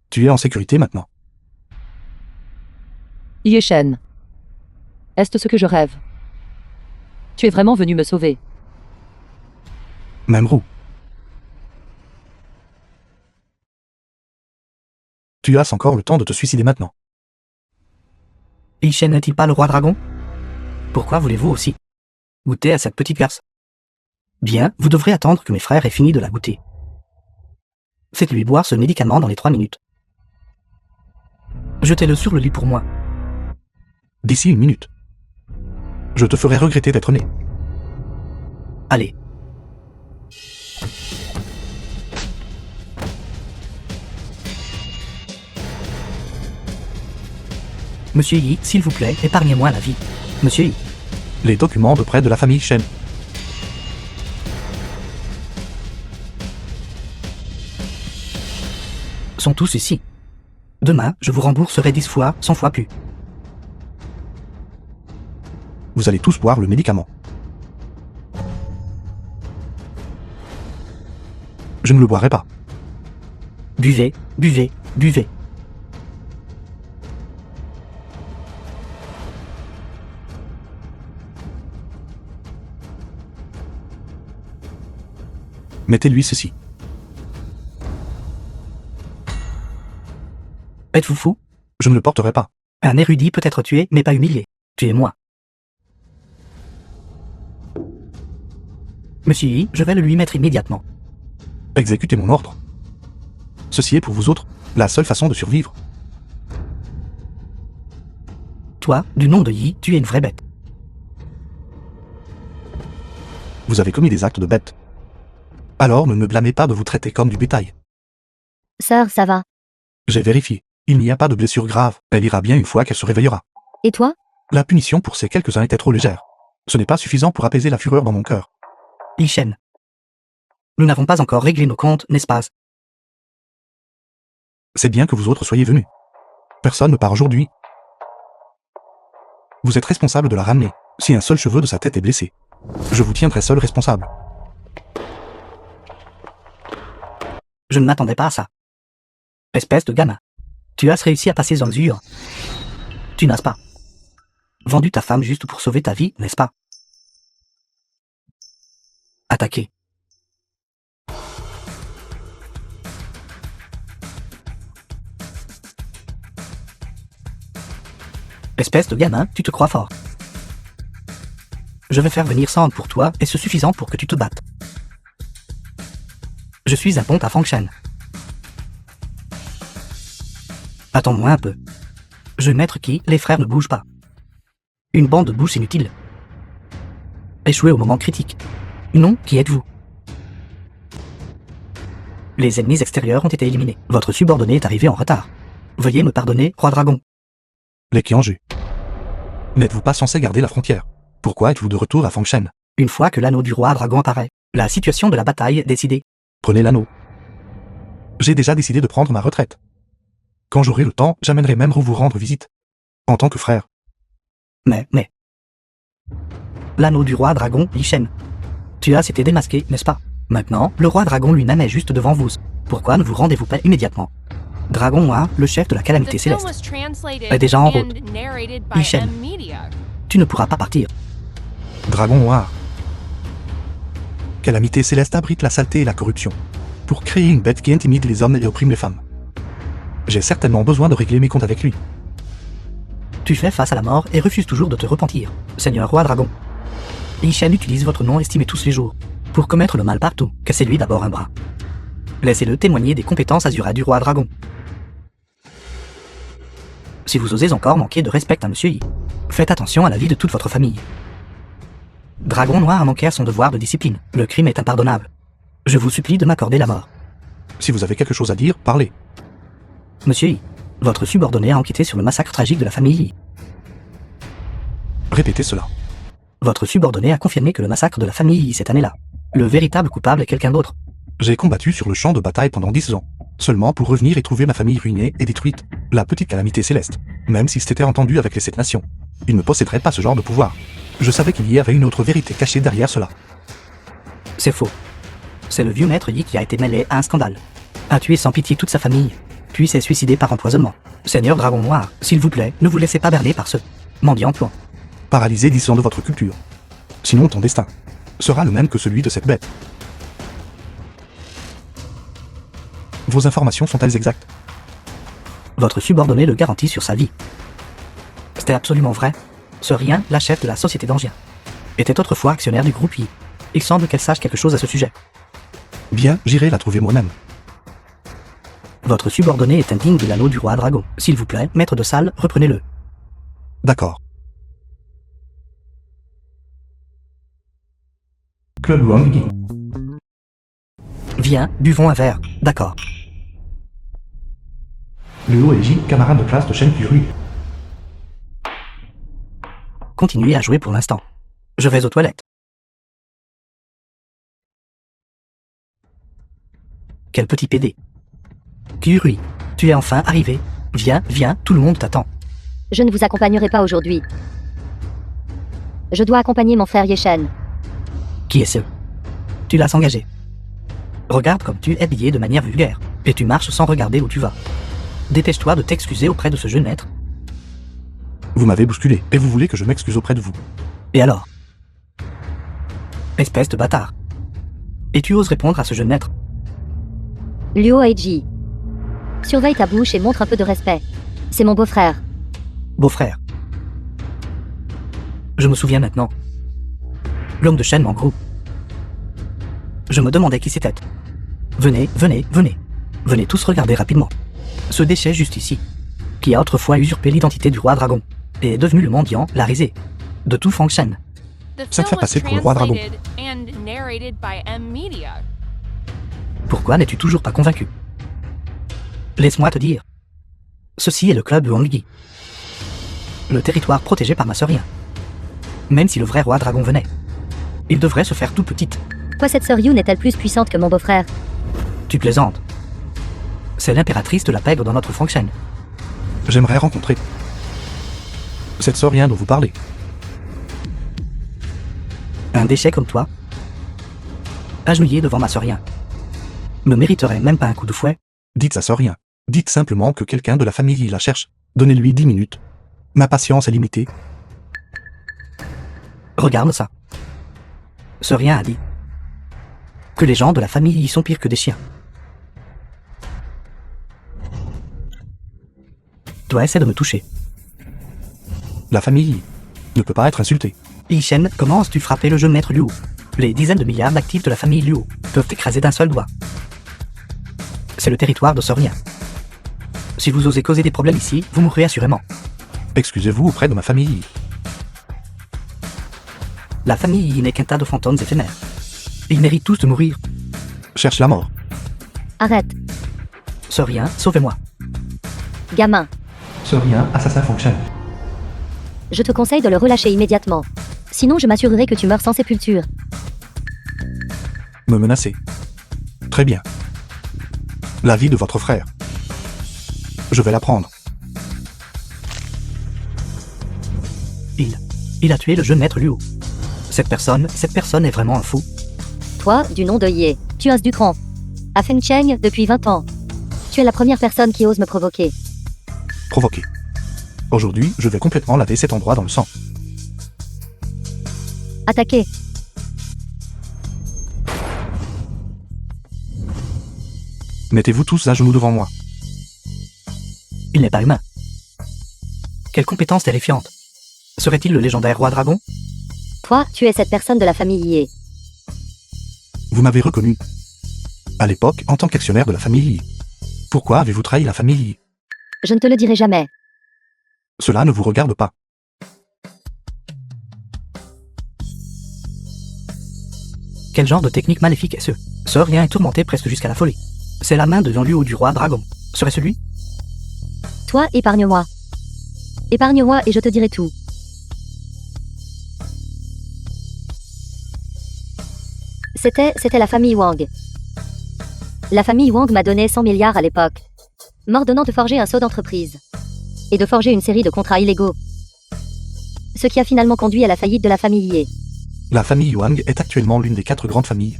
Tu es en sécurité maintenant. Yi Shen. Est-ce ce que je rêve? Tu es vraiment venu me sauver. Même roue. Tu as encore le temps de te suicider maintenant. Yi Shen n'est-il pas le roi dragon? Pourquoi voulez-vous aussi goûter à cette petite garce? Bien, vous devrez attendre que mes frères aient fini de la goûter. Faites-lui boire ce médicament dans les 3 minutes. Jetez-le sur le lit pour moi. D'ici 1 minute. Je te ferai regretter d'être né. Allez. Monsieur Yi, s'il vous plaît, épargnez-moi la vie. Monsieur Yi. Les documents de prêt de la famille Shen. Sont tous ici. Demain, je vous rembourserai 10 fois, 100 fois plus. Vous allez tous boire le médicament. Je ne le boirai pas. Buvez, buvez, buvez. Mettez-lui ceci. Êtes-vous fou? Je ne le porterai pas. Un érudit peut être tué, mais pas humilié. Tuez-moi. Monsieur Yi, je vais le lui mettre immédiatement. Exécutez mon ordre. Ceci est pour vous autres la seule façon de survivre. Toi, du nom de Yi, tu es une vraie bête. Vous avez commis des actes de bête. Alors ne me blâmez pas de vous traiter comme du bétail. Sœur, ça va. J'ai vérifié. Il n'y a pas de blessure grave. Elle ira bien une fois qu'elle se réveillera. Et toi? La punition pour ces quelques-uns était trop légère. Ce n'est pas suffisant pour apaiser la fureur dans mon cœur. Yi Shen. Nous n'avons pas encore réglé nos comptes, n'est-ce pas? C'est bien que vous autres soyez venus. Personne ne part aujourd'hui. Vous êtes responsable de la ramener. Si un seul cheveu de sa tête est blessé, je vous tiendrai seul responsable. Je ne m'attendais pas à ça. Espèce de gamin. Tu as réussi à passer aux mesures. Tu n'as pas vendu ta femme juste pour sauver ta vie, n'est-ce pas? Attaquez. Espèce de gamin, tu te crois fort. Je vais faire venir Sand pour toi, et ce suffisant pour que tu te battes. Je suis un pont à Fangshan. Attends-moi un peu. Je maître qui, les frères ne bougent pas. Une bande de bouche inutile. Échoué au moment critique. Non, qui êtes-vous? Les ennemis extérieurs ont été éliminés. Votre subordonné est arrivé en retard. Veuillez me pardonner, roi dragon. Les Qianju. N'êtes-vous pas censé garder la frontière? Pourquoi êtes-vous de retour à Fangshan? Une fois que l'anneau du roi dragon apparaît, la situation de la bataille est décidée. Prenez l'anneau. J'ai déjà décidé de prendre ma retraite. Quand j'aurai le temps, j'amènerai même vous rendre visite. En tant que frère. Mais... L'anneau du roi dragon, Yi Shen. Tu as été démasqué, n'est-ce pas? Maintenant, le roi dragon lui-même est juste devant vous. Pourquoi ne vous rendez-vous pas immédiatement? Dragon Noir, le chef de la calamité céleste, est déjà en route. Yi Shen, tu ne pourras pas partir. Dragon Noir. Calamité céleste abrite la saleté et la corruption. Pour créer une bête qui intimide les hommes et opprime les femmes. J'ai certainement besoin de régler mes comptes avec lui. Tu fais face à la mort et refuses toujours de te repentir, Seigneur Roi Dragon. Yi Shen utilise votre nom estimé tous les jours. Pour commettre le mal partout, cassez-lui d'abord un bras. Laissez-le témoigner des compétences Azura du Roi Dragon. Si vous osez encore manquer de respect à Monsieur Yi, faites attention à la vie de toute votre famille. Dragon Noir a manqué à son devoir de discipline. Le crime est impardonnable. Je vous supplie de m'accorder la mort. Si vous avez quelque chose à dire, parlez. Monsieur Yi, votre subordonné a enquêté sur le massacre tragique de la famille Yi. Répétez cela. Votre subordonné a confirmé que le massacre de la famille Yi cette année-là. Le véritable coupable est quelqu'un d'autre. J'ai combattu sur le champ de bataille pendant 10 ans, seulement pour revenir et trouver ma famille ruinée et détruite. La petite calamité céleste. Même si c'était entendu avec les 7 nations, il ne posséderait pas ce genre de pouvoir. Je savais qu'il y avait une autre vérité cachée derrière cela. C'est faux. C'est le vieux maître Yi qui a été mêlé à un scandale. A tué sans pitié toute sa famille, puis s'est suicidé par empoisonnement. Seigneur Dragon Noir, s'il vous plaît, ne vous laissez pas berner par ce mendiant puant. Paralysé 10 ans de votre culture. Sinon ton destin sera le même que celui de cette bête. Vos informations sont-elles exactes? Votre subordonné le garantit sur sa vie. C'était absolument vrai. Ce Rien, la chef de la société d'Angien, était autrefois actionnaire du groupe Yi. Il semble qu'elle sache quelque chose à ce sujet. Bien, j'irai la trouver moi-même. Votre subordonné est indigne de l'anneau du roi dragon. S'il vous plaît, maître de salle, reprenez-le. D'accord. Club Wanggi. Viens, buvons un verre. D'accord. Luo et J, camarade de classe de Shen Fury. Continuez à jouer pour l'instant. Je vais aux toilettes. Quel petit PD. Kyurui, tu es enfin arrivé. Viens, viens, tout le monde t'attend. Je ne vous accompagnerai pas aujourd'hui. Je dois accompagner mon frère Yeshen. Qui est ce? Tu l'as engagé. Regarde comme tu es habillé de manière vulgaire, et tu marches sans regarder où tu vas. Dépêche-toi de t'excuser auprès de ce jeune maître. Vous m'avez bousculé, et vous voulez que je m'excuse auprès de vous. Et alors? Espèce de bâtard. Et tu oses répondre à ce jeune maître? Luo Eiji. Surveille ta bouche et montre un peu de respect. C'est mon beau-frère. Beau-frère. Je me souviens maintenant. L'homme de Shen Mangru. Je me demandais qui c'était. Venez, venez, venez. Venez tous regarder rapidement. Ce déchet juste ici, qui a autrefois usurpé l'identité du roi dragon, et est devenu le mendiant, la risée, de tout Fang Shen. Ça te fait passer pour le roi dragon. Pourquoi n'es-tu toujours pas convaincu? Laisse-moi te dire. Ceci est le club Wanggi. Le territoire protégé par ma sœur Rien. Même si le vrai roi dragon venait, il devrait se faire tout petite. Quoi, cette sœur Yoon est-elle plus puissante que mon beau-frère? Tu plaisantes. C'est l'impératrice de la pègre dans notre Fang Shen. J'aimerais rencontrer cette sœur Rien dont vous parlez. Un déchet comme toi, agenouillé devant ma sœur Rien, ne mériterait même pas un coup de fouet. Dites sa sœur Rien. Dites simplement que quelqu'un de la famille la cherche. Donnez-lui 10 minutes. Ma patience est limitée. Regarde ça. Ce Rien a dit que les gens de la famille y sont pires que des chiens. Toi, essaie de me toucher. La famille ne peut pas être insultée. Yi Shen, comment oses-tu frapper le jeune maître Liu? Les dizaines de milliards d'actifs de la famille Liu peuvent t'écraser d'un seul doigt. C'est le territoire de ce Rien. Si vous osez causer des problèmes ici, vous mourrez assurément. Excusez-vous auprès de ma famille. La famille Yi n'est qu'un tas de fantômes éphémères. Ils méritent tous de mourir. Cherche la mort. Arrête. Ce Rien, sauvez-moi. Gamin. Sœur Rien, assassin fonctionne. Je te conseille de le relâcher immédiatement. Sinon je m'assurerai que tu meurs sans sépulture. Me menacer. Très bien. La vie de votre frère. Je vais la prendre. Il a tué le jeune maître Liu. Cette personne est vraiment un fou. Toi, du nom de Ye, tu as du cran. À Fengcheng, depuis 20 ans. Tu es la première personne qui ose me provoquer. Provoquer. Aujourd'hui, je vais complètement laver cet endroit dans le sang. Attaquer. Mettez-vous tous à genoux devant moi. Il n'est pas humain. Quelle compétence terrifiante. Serait-il le légendaire roi dragon? Toi, tu es cette personne de la famille Ye. Vous m'avez reconnu. À l'époque, en tant qu'actionnaire de la famille Yi. Pourquoi avez-vous trahi la famille Yi? Je ne te le dirai jamais. Cela ne vous regarde pas. Quel genre de technique maléfique est-ce? Ce rien est tourmenté presque jusqu'à la folie. C'est la main de Yanluo du roi dragon. Serait-ce lui? Toi, épargne-moi. Épargne-moi et je te dirai tout. C'était la famille Wang. La famille Wang m'a donné 100 milliards à l'époque, m'ordonnant de forger un sceau d'entreprise et de forger une série de contrats illégaux. Ce qui a finalement conduit à la faillite de la famille Ye. La famille Wang est actuellement l'une des 4 grandes familles.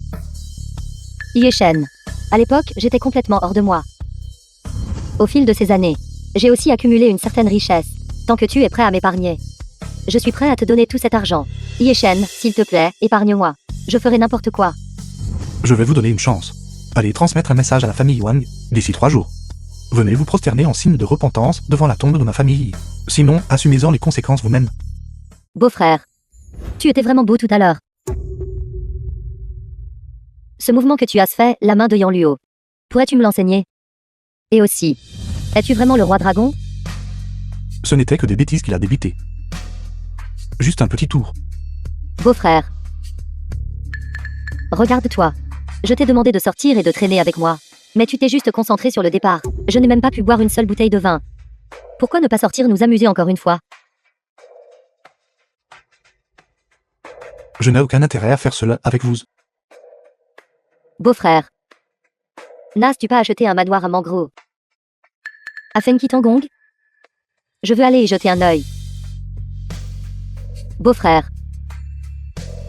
Ye Shen. À l'époque, j'étais complètement hors de moi. Au fil de ces années, j'ai aussi accumulé une certaine richesse. Tant que tu es prêt à m'épargner, je suis prêt à te donner tout cet argent. Ye Shen, s'il te plaît, épargne-moi. Je ferai n'importe quoi. Je vais vous donner une chance. Allez transmettre un message à la famille Wang d'ici 3 jours. Venez vous prosterner en signe de repentance devant la tombe de ma famille. Sinon, assumez-en les conséquences vous-même. Beau-frère, tu étais vraiment beau tout à l'heure. Ce mouvement que tu as fait, la main de Yanluo, pourrais-tu me l'enseigner? Et aussi, es-tu vraiment le roi dragon? Ce n'était que des bêtises qu'il a débitées. Juste un petit tour. Beau-frère, regarde-toi. Je t'ai demandé de sortir et de traîner avec moi. Mais tu t'es juste concentré sur le départ. Je n'ai même pas pu boire une seule bouteille de vin. Pourquoi ne pas sortir nous amuser encore une fois? Je n'ai aucun intérêt à faire cela avec vous. Beau-frère, n'as-tu pas acheté un manoir à Mangro? À Fengkitangong? Je veux aller y jeter un œil. Beau-frère,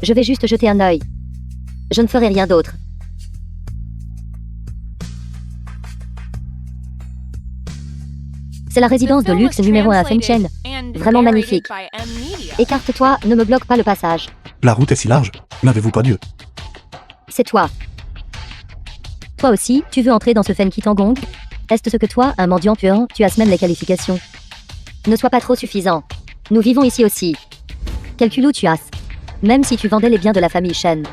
je vais juste jeter un œil. Je ne ferai rien d'autre. C'est la résidence de luxe numéro 1 à Fengchen. Vraiment magnifique. Écarte-toi, ne me bloque pas le passage. La route est si large. N'avez-vous pas Dieu? C'est toi. Toi aussi, tu veux entrer dans ce Fengkitangong? Est-ce que toi, un mendiant puant, tu as même les qualifications? Ne sois pas trop suffisant. Nous vivons ici aussi. Quel culot tu as. Même si tu vendais les biens de la famille Shen.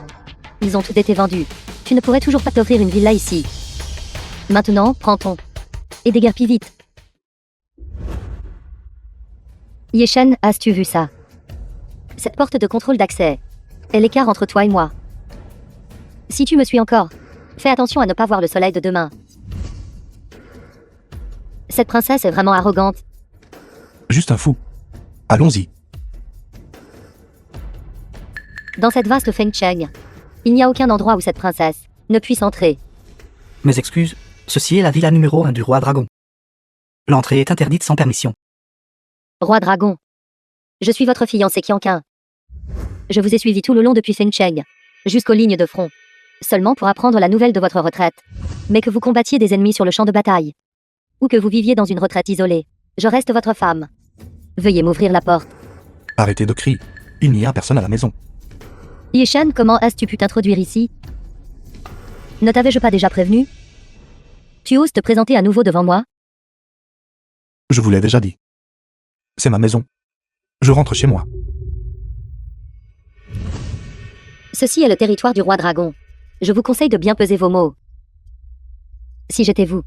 Ils ont tous été vendus. Tu ne pourrais toujours pas t'offrir une villa ici. Maintenant, prends ton. Et déguerpis vite. Ye Shen, as-tu vu ça? Cette porte de contrôle d'accès. Et l'écart entre toi et moi. Si tu me suis encore, fais attention à ne pas voir le soleil de demain. Cette princesse est vraiment arrogante. Juste un fou. Allons-y. Dans cette vaste Fengcheng, il n'y a aucun endroit où cette princesse ne puisse entrer. Mes excuses, ceci est la villa numéro 1 du roi dragon. L'entrée est interdite sans permission. Roi dragon, je suis votre fiancé Qianqun. Je vous ai suivi tout le long depuis Fengcheng, jusqu'aux lignes de front, seulement pour apprendre la nouvelle de votre retraite. Mais que vous combattiez des ennemis sur le champ de bataille, ou que vous viviez dans une retraite isolée, je reste votre femme. Veuillez m'ouvrir la porte. Arrêtez de crier. Il n'y a personne à la maison. Ye Shen, comment as-tu pu t'introduire ici? Ne t'avais-je pas déjà prévenu? Tu oses te présenter à nouveau devant moi? Je vous l'ai déjà dit. C'est ma maison. Je rentre chez moi. Ceci est le territoire du roi dragon. Je vous conseille de bien peser vos mots. Si j'étais vous,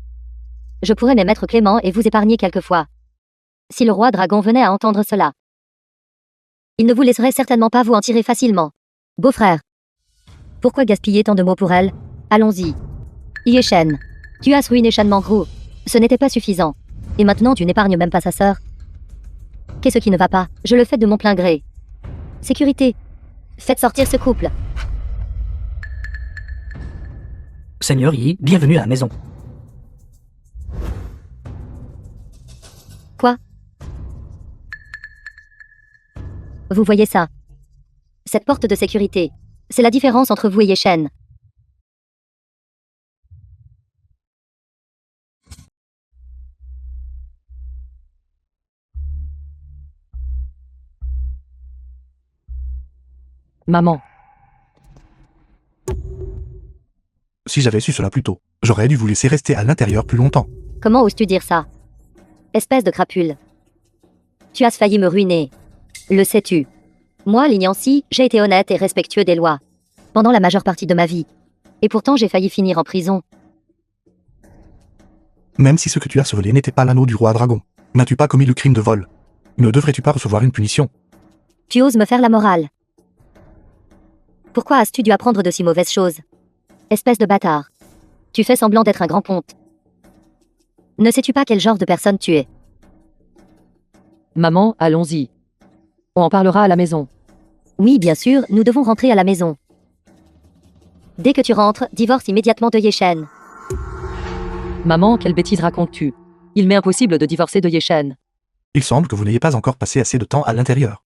je pourrais même être clément et vous épargner quelquefois. Si le roi dragon venait à entendre cela, il ne vous laisserait certainement pas vous en tirer facilement. Beau-frère, pourquoi gaspiller tant de mots pour elle? Allons-y. Ye Shen, tu as ruiné Shan Mangru. Ce n'était pas suffisant. Et maintenant tu n'épargnes même pas sa sœur. Qu'est-ce qui ne va pas? Je le fais de mon plein gré. Sécurité. Faites sortir ce couple. Seigneur Yi, bienvenue à la maison. Quoi? Vous voyez ça? Cette porte de sécurité, c'est la différence entre vous et Ye Shen. Maman. Si j'avais su cela plus tôt, j'aurais dû vous laisser rester à l'intérieur plus longtemps. Comment oses-tu dire ça? Espèce de crapule. Tu as failli me ruiner. Le sais-tu? Moi, Lignancy, j'ai été honnête et respectueux des lois pendant la majeure partie de ma vie. Et pourtant, j'ai failli finir en prison. Même si ce que tu as volé n'était pas l'anneau du roi dragon, n'as-tu pas commis le crime de vol? Ne devrais-tu pas recevoir une punition? Tu oses me faire la morale. Pourquoi as-tu dû apprendre de si mauvaises choses? Espèce de bâtard. Tu fais semblant d'être un grand ponte. Ne sais-tu pas quel genre de personne tu es? Maman, allons-y. On en parlera à la maison. Oui, bien sûr, nous devons rentrer à la maison. Dès que tu rentres, divorce immédiatement de Yeshen. Maman, quelle bêtise racontes-tu? Il m'est impossible de divorcer de Yeshen. Il semble que vous n'ayez pas encore passé assez de temps à l'intérieur.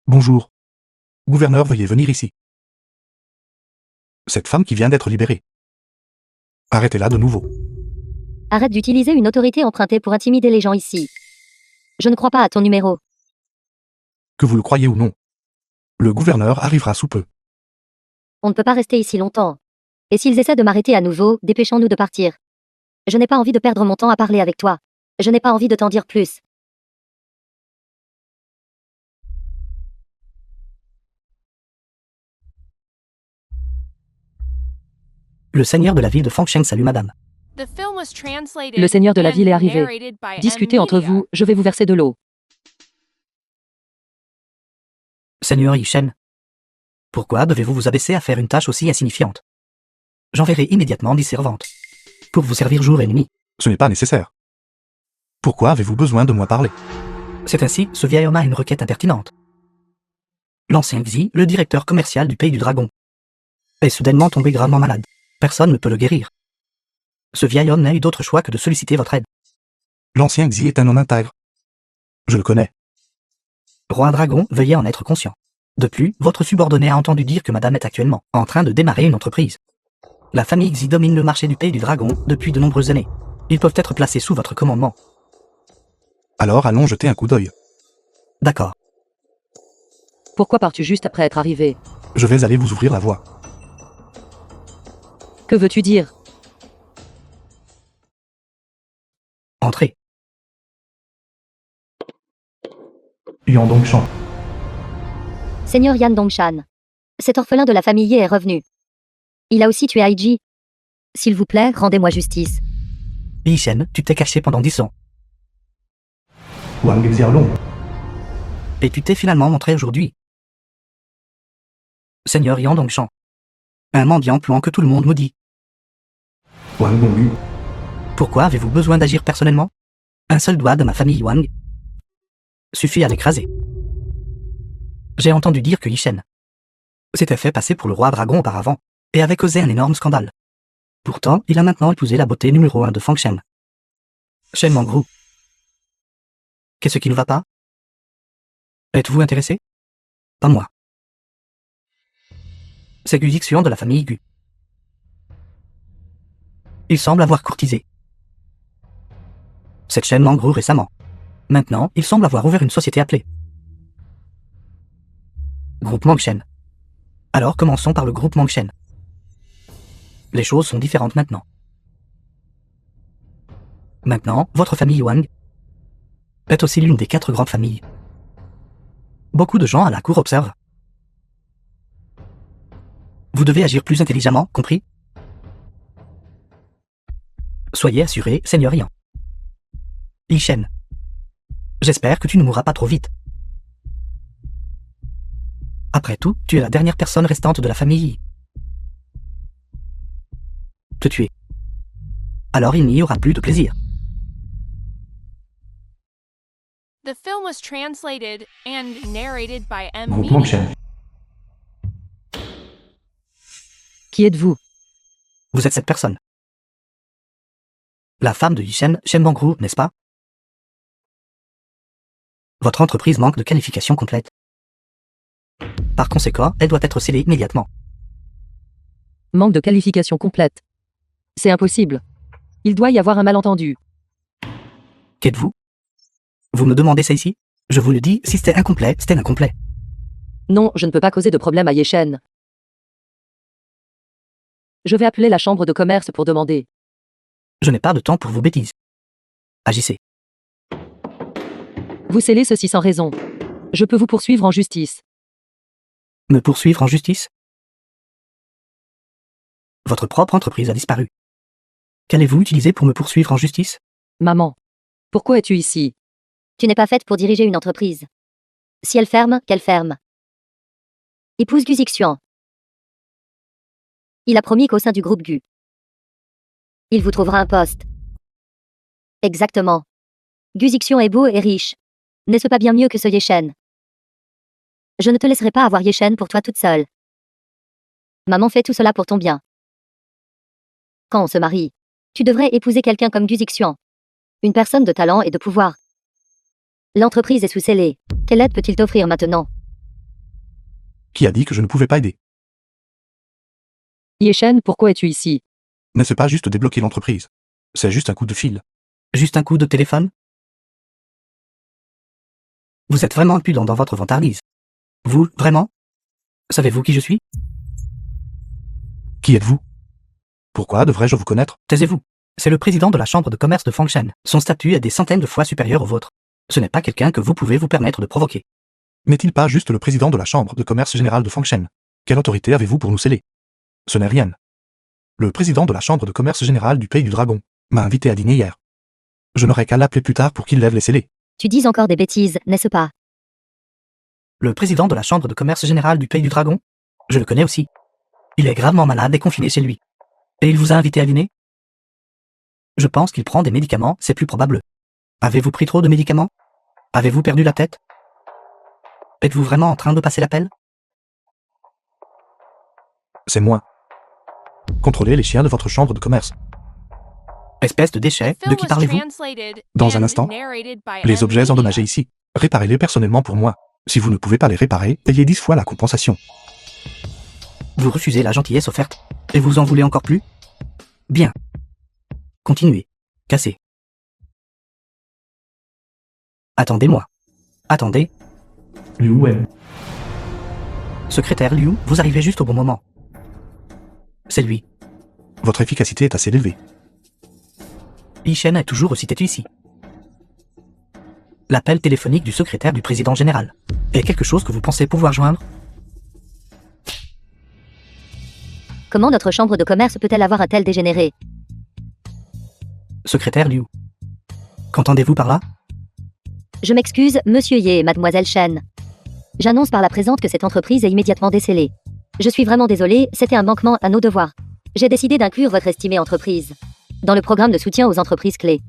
Bonjour. Gouverneur, veuillez venir ici. Cette femme qui vient d'être libérée. Arrêtez-la de nouveau. Arrête d'utiliser une autorité empruntée pour intimider les gens ici. Je ne crois pas à ton numéro. Que vous le croyez ou non. Le gouverneur arrivera sous peu. On ne peut pas rester ici longtemps. Et s'ils essaient de m'arrêter à nouveau, dépêchons-nous de partir. Je n'ai pas envie de perdre mon temps à parler avec toi. Je n'ai pas envie de t'en dire plus. Le seigneur de la ville de Fangsheng salue madame. Le seigneur de la ville est arrivé. Discutez entre vous, je vais vous verser de l'eau. Seigneur Yishen, pourquoi devez-vous vous abaisser à faire une tâche aussi insignifiante? J'enverrai immédiatement 10 servantes pour vous servir jour et nuit. Ce n'est pas nécessaire. Pourquoi avez-vous besoin de moi parler? C'est ainsi, ce vieil homme a une requête impertinente. L'ancien Xi, le directeur commercial du pays du dragon, est soudainement tombé gravement malade. Personne ne peut le guérir. Ce vieil homme n'a eu d'autre choix que de solliciter votre aide. L'ancien Xi est un homme intègre. Je le connais. Roi Dragon, veuillez en être conscient. De plus, votre subordonné a entendu dire que madame est actuellement en train de démarrer une entreprise. La famille Xi domine le marché du pays du dragon depuis de nombreuses années. Ils peuvent être placés sous votre commandement. Alors allons jeter un coup d'œil. D'accord. Pourquoi pars-tu juste après être arrivé? Je vais aller vous ouvrir la voie. Que veux-tu dire? Entrez. Yan Dongshan. Seigneur Yan Dongshan. Cet orphelin de la famille Ye est revenu. Il a aussi tué Aiji. S'il vous plaît, rendez-moi justice. Yishen, tu t'es caché pendant 10 ans. Wang Xiaolong. Et tu t'es finalement montré aujourd'hui. Seigneur Yan Dongshan. Un mendiant plan que tout le monde maudit. Wang Gongyu. Pourquoi avez-vous besoin d'agir personnellement? Un seul doigt de ma famille Wang suffit à l'écraser. J'ai entendu dire que Yishen s'était fait passer pour le roi dragon auparavant, et avait causé un énorme scandale. Pourtant, il a maintenant épousé la beauté numéro 1 de Fangsheng. Shen Mangru. Qu'est-ce qui ne va pas? Êtes-vous intéressé? Pas moi. C'est Gu Yixian de la famille Gu. Il semble avoir courtisé cette chaîne Mangru récemment. Maintenant, il semble avoir ouvert une société appelée Groupe Mangshen. Alors commençons par le groupe Mangshen. Les choses sont différentes maintenant. Maintenant, votre famille Wang est aussi l'une des 4 grandes familles. Beaucoup de gens à la cour observent. Vous devez agir plus intelligemment, compris? Soyez assuré, Seigneur Yan. Yishen. J'espère que tu ne mourras pas trop vite. Après tout, tu es la dernière personne restante de la famille Yi. Te tuer. Alors il n'y aura plus de plaisir. The film was translated and narrated by M. Groupe Media. Mangshen. Qui êtes-vous? Vous êtes cette personne. La femme de Yishen, Shen Mangru, n'est-ce pas? Votre entreprise manque de qualification complète. Par conséquent, elle doit être scellée immédiatement. Manque de qualification complète. C'est impossible. Il doit y avoir un malentendu. Qu'êtes-vous? Vous me demandez ça ici? Je vous le dis, si c'était incomplet, c'était incomplet. Non, je ne peux pas causer de problème à Yeshen. Je vais appeler la chambre de commerce pour demander. Je n'ai pas de temps pour vos bêtises. Agissez. Vous scellez ceci sans raison. Je peux vous poursuivre en justice. Me poursuivre en justice? Votre propre entreprise a disparu. Qu'allez-vous utiliser pour me poursuivre en justice? Maman. Pourquoi es-tu ici? Tu n'es pas faite pour diriger une entreprise. Si elle ferme, qu'elle ferme. Épouse Gu Zixian. Il a promis qu'au sein du groupe Gu, il vous trouvera un poste. Exactement. Gu Zixian est beau et riche. N'est-ce pas bien mieux que ce Yeshen? Je ne te laisserai pas avoir Yeshen pour toi toute seule. Maman fait tout cela pour ton bien. Quand on se marie, tu devrais épouser quelqu'un comme Gu Zixian. Une personne de talent et de pouvoir. L'entreprise est sous scellé. Quelle aide peut-il t'offrir maintenant? Qui a dit que je ne pouvais pas aider? Yeshen, pourquoi es-tu ici? N'est-ce pas juste débloquer l'entreprise? C'est juste un coup de fil. Juste un coup de téléphone? Vous êtes vraiment impudent dans votre vantardise. Vous, vraiment? Savez-vous qui je suis? Qui êtes-vous? Pourquoi devrais-je vous connaître? Taisez-vous. C'est le président de la chambre de commerce de Fangshan. Son statut est des centaines de fois supérieur au vôtre. Ce n'est pas quelqu'un que vous pouvez vous permettre de provoquer. N'est-il pas juste le président de la chambre de commerce générale de Fangshan? Quelle autorité avez-vous pour nous sceller? Ce n'est rien. Le président de la chambre de commerce générale du Pays du Dragon m'a invité à dîner hier. Je n'aurai qu'à l'appeler plus tard pour qu'il lève les scellés. Tu dis encore des bêtises, n'est-ce pas? Le président de la chambre de commerce générale du Pays du Dragon? Je le connais aussi. Il est gravement malade et confiné chez lui. Et il vous a invité à dîner? Je pense qu'il prend des médicaments, c'est plus probable. Avez-vous pris trop de médicaments? Avez-vous perdu la tête? Êtes-vous vraiment en train de passer l'appel? C'est moi. Contrôlez les chiens de votre chambre de commerce. Espèce de déchet, de qui parlez-vous? Dans un instant, les objets endommagés ici, réparez-les personnellement pour moi. Si vous ne pouvez pas les réparer, payez 10 fois la compensation. Vous refusez la gentillesse offerte, et vous en voulez encore plus? Bien. Continuez. Cassez. Attendez-moi. Attendez. Liu Wen. Secrétaire Liu, vous arrivez juste au bon moment. C'est lui. Votre efficacité est assez élevée. Yishen est toujours aussi têtu ici. L'appel téléphonique du secrétaire du président général est quelque chose que vous pensez pouvoir joindre? Comment notre chambre de commerce peut-elle avoir un tel dégénéré? Secrétaire Liu. Qu'entendez-vous par là? Je m'excuse, monsieur Ye et mademoiselle Shen. J'annonce par la présente que cette entreprise est immédiatement décellée. Je suis vraiment désolée, c'était un manquement à nos devoirs. J'ai décidé d'inclure votre estimée entreprise dans le programme de soutien aux entreprises clés.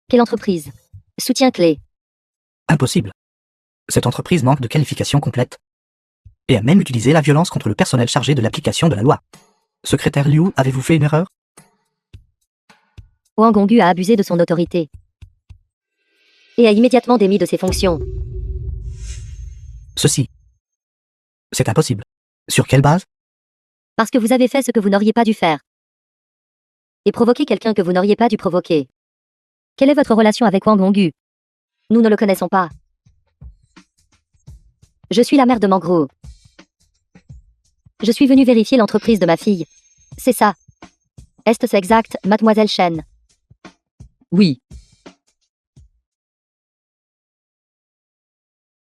Quelle entreprise? Soutien clé. Impossible. Cette entreprise manque de qualification complète. Et a même utilisé la violence contre le personnel chargé de l'application de la loi. Secrétaire Liu, avez-vous fait une erreur? Wang Hongyu a abusé de son autorité et a immédiatement démis de ses fonctions. Ceci. C'est impossible. Sur quelle base? Parce que vous avez fait ce que vous n'auriez pas dû faire. Et provoqué quelqu'un que vous n'auriez pas dû provoquer. Quelle est votre relation avec Wang Hongyu? Nous ne le connaissons pas. Je suis la mère de Mangro. Je suis venue vérifier l'entreprise de ma fille. C'est ça. Est-ce exact, mademoiselle Shen? Oui.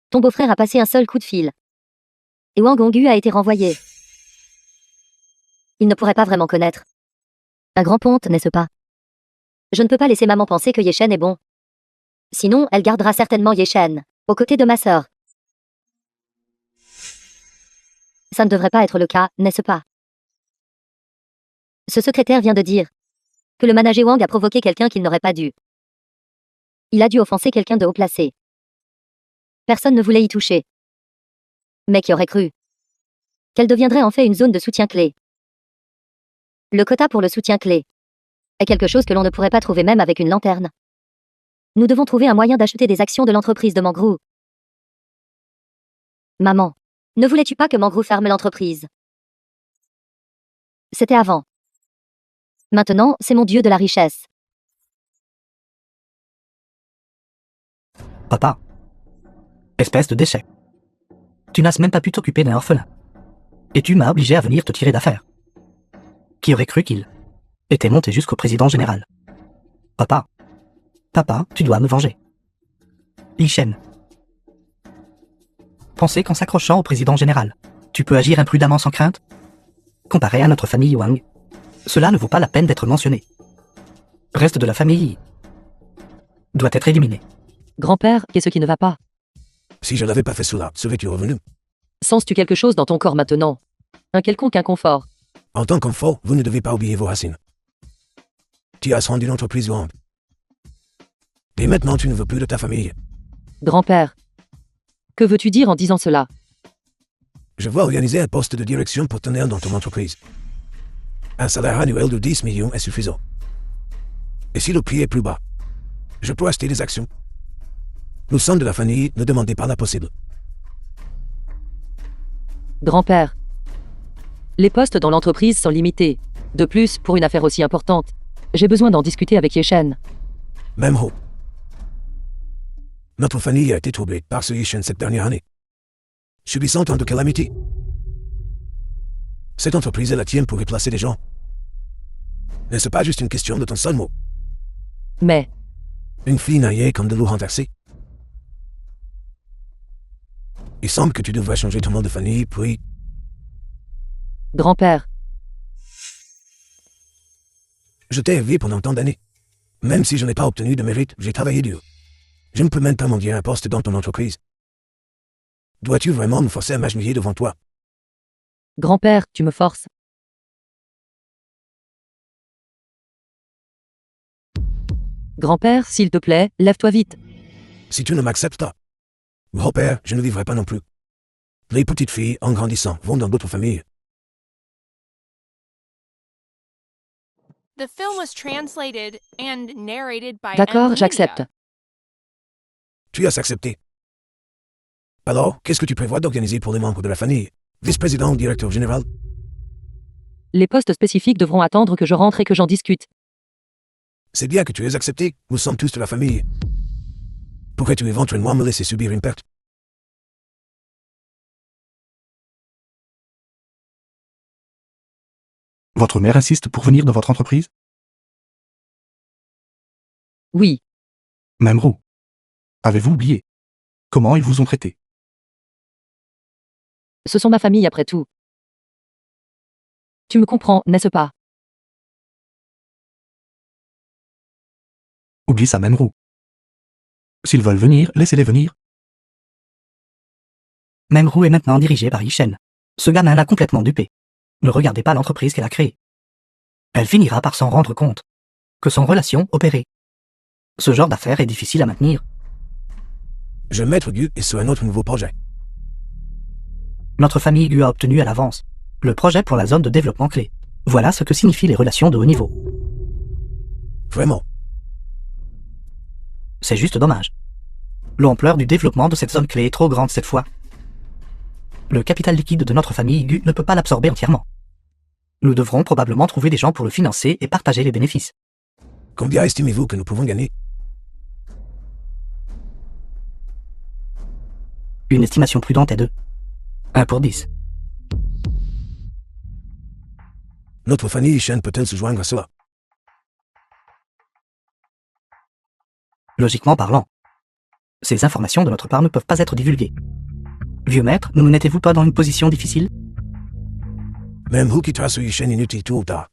Ton beau-frère a passé un seul coup de fil. Et Wang Hongyu a été renvoyé. Il ne pourrait pas vraiment connaître. Un grand ponte, n'est-ce pas? Je ne peux pas laisser maman penser que Yeshen est bon. Sinon, elle gardera certainement Yeshen, aux côtés de ma sœur. Ça ne devrait pas être le cas, n'est-ce pas? Ce secrétaire vient de dire que le manager Wang a provoqué quelqu'un qu'il n'aurait pas dû. Il a dû offenser quelqu'un de haut placé. Personne ne voulait y toucher. Mais qui aurait cru qu'elle deviendrait en fait une zone de soutien clé? Le quota pour le soutien clé est quelque chose que l'on ne pourrait pas trouver même avec une lanterne. Nous devons trouver un moyen d'acheter des actions de l'entreprise de Mangrou. Maman, ne voulais-tu pas que Mangrou ferme l'entreprise? C'était avant. Maintenant, c'est mon dieu de la richesse. Papa. Espèce de déchet. Tu n'as même pas pu t'occuper d'un orphelin. Et tu m'as obligé à venir te tirer d'affaire. Qui aurait cru qu'il était monté jusqu'au président général? Papa. Papa, tu dois me venger. Yishen. Pensez qu'en s'accrochant au président général, tu peux agir imprudemment sans crainte? Comparé à notre famille Wang, cela ne vaut pas la peine d'être mentionné. reste de la famille doit être éliminé. Grand-père, qu'est-ce qui ne va pas? Si je n'avais pas fait cela, serais-tu revenu? Sens-tu quelque chose dans ton corps maintenant? Un quelconque inconfort? En tant qu'enfant, vous ne devez pas oublier vos racines. Tu as rendu une entreprise grande. Et maintenant, tu ne veux plus de ta famille. Grand-père. Que veux-tu dire en disant cela? Je veux organiser un poste de direction pour tenir dans ton entreprise. Un salaire annuel de 10 millions est suffisant. Et si le prix est plus bas, je peux acheter des actions. Nous sommes de la famille, ne demandez pas l'impossible. Grand-père. Les postes dans l'entreprise sont limités. De plus, pour une affaire aussi importante, j'ai besoin d'en discuter avec Yeshen. Même Ho. Notre famille a été troublée par ce Yishen cette dernière année. Subissant tant de calamités. Cette entreprise est la tienne pour replacer des gens. N'est-ce pas juste une question de ton seul mot? Mais, Une fille naillée comme de l'eau renversée. Il semble que tu devrais changer ton nom de famille, puis... grand-père, Je t'ai élevé pendant tant d'années. Même si je n'ai pas obtenu de mérite, j'ai travaillé dur. Je ne peux même pas mendier un poste dans ton entreprise. Dois-tu vraiment me forcer à m'agenouiller devant toi? grand-père, tu me forces. Grand-père, s'il te plaît, lève-toi vite. Si tu ne m'acceptes pas, grand-père, je ne vivrai pas non plus. Les petites filles, en grandissant, vont dans d'autres familles. The film was translated and narrated by D'accord, Media. j'accepte. Tu as accepté. Alors, qu'est-ce que tu prévois d'organiser pour les membres de la famille? Vice-président ou directeur général? Les postes spécifiques devront attendre que je rentre et que j'en discute. C'est bien que tu aies accepté, nous sommes tous de la famille. Pourrais-tu éventuellement me laisser subir une perte? Votre mère insiste pour venir dans votre entreprise? Oui, Même Roux. Avez-vous oublié comment ils vous ont traité? ce sont ma famille après tout. Tu me comprends, n'est-ce pas? Oublie ça, même Roux. S'ils veulent venir, laissez-les venir. Même Roux est maintenant dirigée par Yishen. Ce gamin l'a complètement dupé. Ne regardez pas l'entreprise qu'elle a créée. Elle finira par s'en rendre compte. Que son relation opérée. Ce genre d'affaire est difficile à maintenir. Je vais mettre Gu et sur un autre nouveau projet. Notre famille lui a obtenu à l'avance le projet pour la zone de développement clé. Voilà ce que signifient les relations de haut niveau. Vraiment. C'est juste dommage. L'ampleur du développement de cette zone clé est trop grande cette fois. Le capital liquide de notre famille Gu ne peut pas l'absorber entièrement. Nous devrons probablement trouver des gens pour le financer et partager les bénéfices. Combien estimez-vous que nous pouvons gagner? Une estimation prudente est de 1 pour 10. Notre famille Yishen peut-elle se joindre à cela? Logiquement parlant, ces informations de notre part ne peuvent pas être divulguées. Vieux maître, ne n'étiez-vous pas dans une position difficile? Même vous quittera ce Yishen inutile tôt ou tard.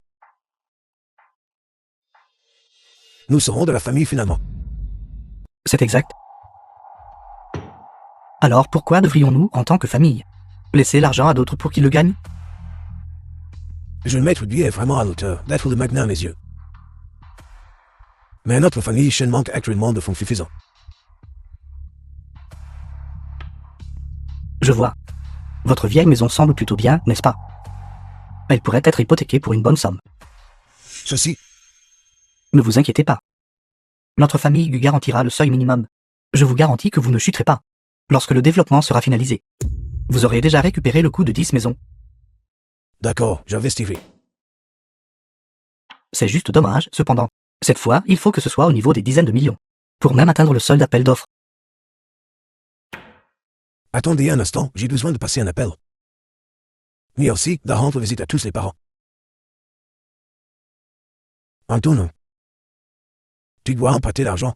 Nous serons de la famille finalement. C'est exact. Alors pourquoi devrions-nous, en tant que famille, laisser l'argent à d'autres pour qu'ils le gagnent? Je le maître Gu est vraiment à l'auteur d'être le magnat à mes yeux. Mais notre famille Yishen manque actuellement de fonds suffisants. Je vois. Votre vieille maison semble plutôt bien, n'est-ce pas? Elle pourrait être hypothéquée pour une bonne somme. Ceci, Ne vous inquiétez pas. Notre famille lui garantira le seuil minimum. Je vous garantis que vous ne chuterez pas. Lorsque le développement sera finalisé, vous aurez déjà récupéré le coût de 10 maisons. d'accord, j'investirai. C'est juste dommage, cependant. Cette fois, il faut que ce soit au niveau des dizaines de millions, pour même atteindre le seuil d'appel d'offres. Attendez un instant, j'ai besoin de passer un appel. Mais aussi, de rendre visite à tous les parents. Antoine, tu dois emprunter l'argent.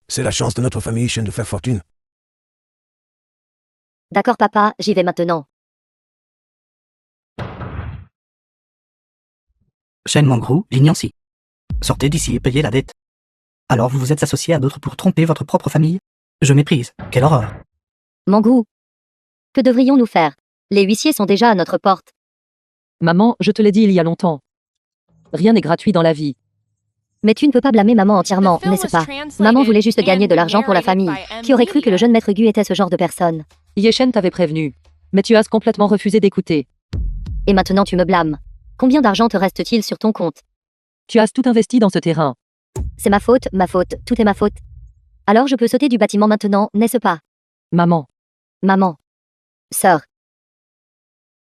C'est la chance de notre famille Yishen de faire fortune. D'accord papa, j'y vais maintenant. Shen Mangrou, Lignancy. Sortez d'ici et payez la dette. Alors vous vous êtes associé à d'autres pour tromper votre propre famille? Je méprise. Quelle horreur. Mangrou. Que devrions-nous faire? Les huissiers sont déjà à notre porte. Maman, je te l'ai dit il y a longtemps. Rien n'est gratuit dans la vie. Mais tu ne peux pas blâmer maman entièrement, n'est-ce pas? Maman voulait juste gagner de l'argent pour la famille. Qui aurait cru que le jeune maître Gu était ce genre de personne? Yeshen t'avait prévenu. Mais tu as complètement refusé d'écouter. Et maintenant tu me blâmes. Combien d'argent te reste-t-il sur ton compte? Tu as tout investi dans ce terrain. C'est ma faute, tout est ma faute. Alors je peux sauter du bâtiment maintenant, n'est-ce pas? Maman. Maman. Sœur.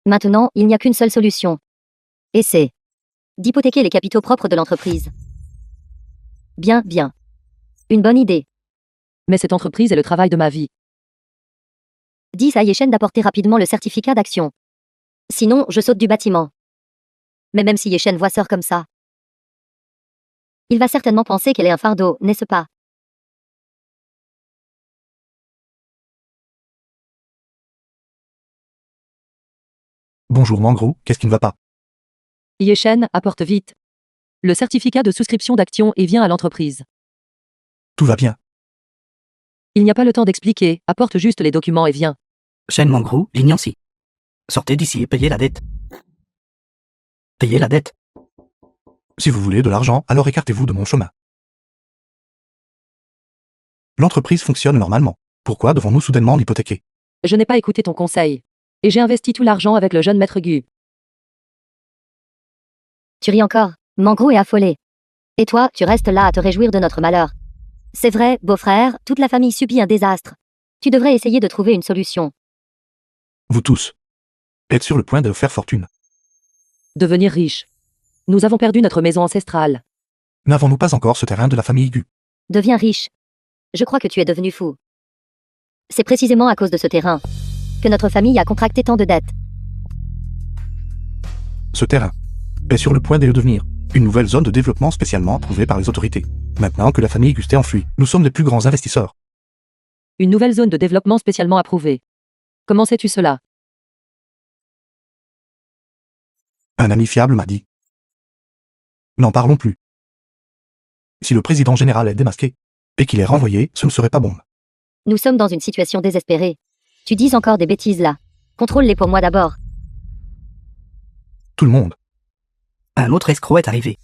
Maintenant, il n'y a qu'une seule solution. Et c'est d'hypothéquer les capitaux propres de l'entreprise. Bien. Une bonne idée. Mais cette entreprise est le travail de ma vie. Dis à Yeshen d'apporter rapidement le certificat d'action. Sinon, je saute du bâtiment. Mais même si Yeshen voit sœur comme ça, il va certainement penser qu'elle est un fardeau, n'est-ce pas? Bonjour Mangrou, qu'est-ce qui ne va pas? Yeshen, apporte vite le certificat de souscription d'actions et viens à l'entreprise. Tout va bien. Il n'y a pas le temps d'expliquer, apporte juste les documents et viens. Shen Mangrou, l'ignancy. Sortez d'ici et payez la dette. Payez la dette. Si vous voulez de l'argent, alors écartez-vous de mon chemin. L'entreprise fonctionne normalement. Pourquoi devons-nous soudainement l'hypothéquer? Je n'ai pas écouté ton conseil. Et j'ai investi tout l'argent avec le jeune maître Gu. Tu ris encore. Mangrou est affolé. Et toi, tu restes là à te réjouir de notre malheur. C'est vrai, beau-frère, toute la famille subit un désastre. Tu devrais essayer de trouver une solution. Vous tous êtes sur le point de faire fortune. Devenir riche. Nous avons perdu notre maison ancestrale. N'avons-nous pas encore ce terrain de la famille Gu? Deviens riche. Je crois que tu es devenu fou. C'est précisément à cause de ce terrain que notre famille a contracté tant de dettes. Ce terrain est sur le point de devenir une nouvelle zone de développement spécialement approuvée par les autorités. Maintenant que la famille Gusté enfuie, nous sommes les plus grands investisseurs. Une nouvelle zone de développement spécialement approuvée. Comment sais-tu cela? Un ami fiable m'a dit. N'en parlons plus. Si le président général est démasqué et qu'il est renvoyé, ce ne serait pas bon. Nous sommes dans une situation désespérée. Tu dis encore des bêtises là. Contrôle-les pour moi d'abord. Tout le monde. Un autre escroc est arrivé.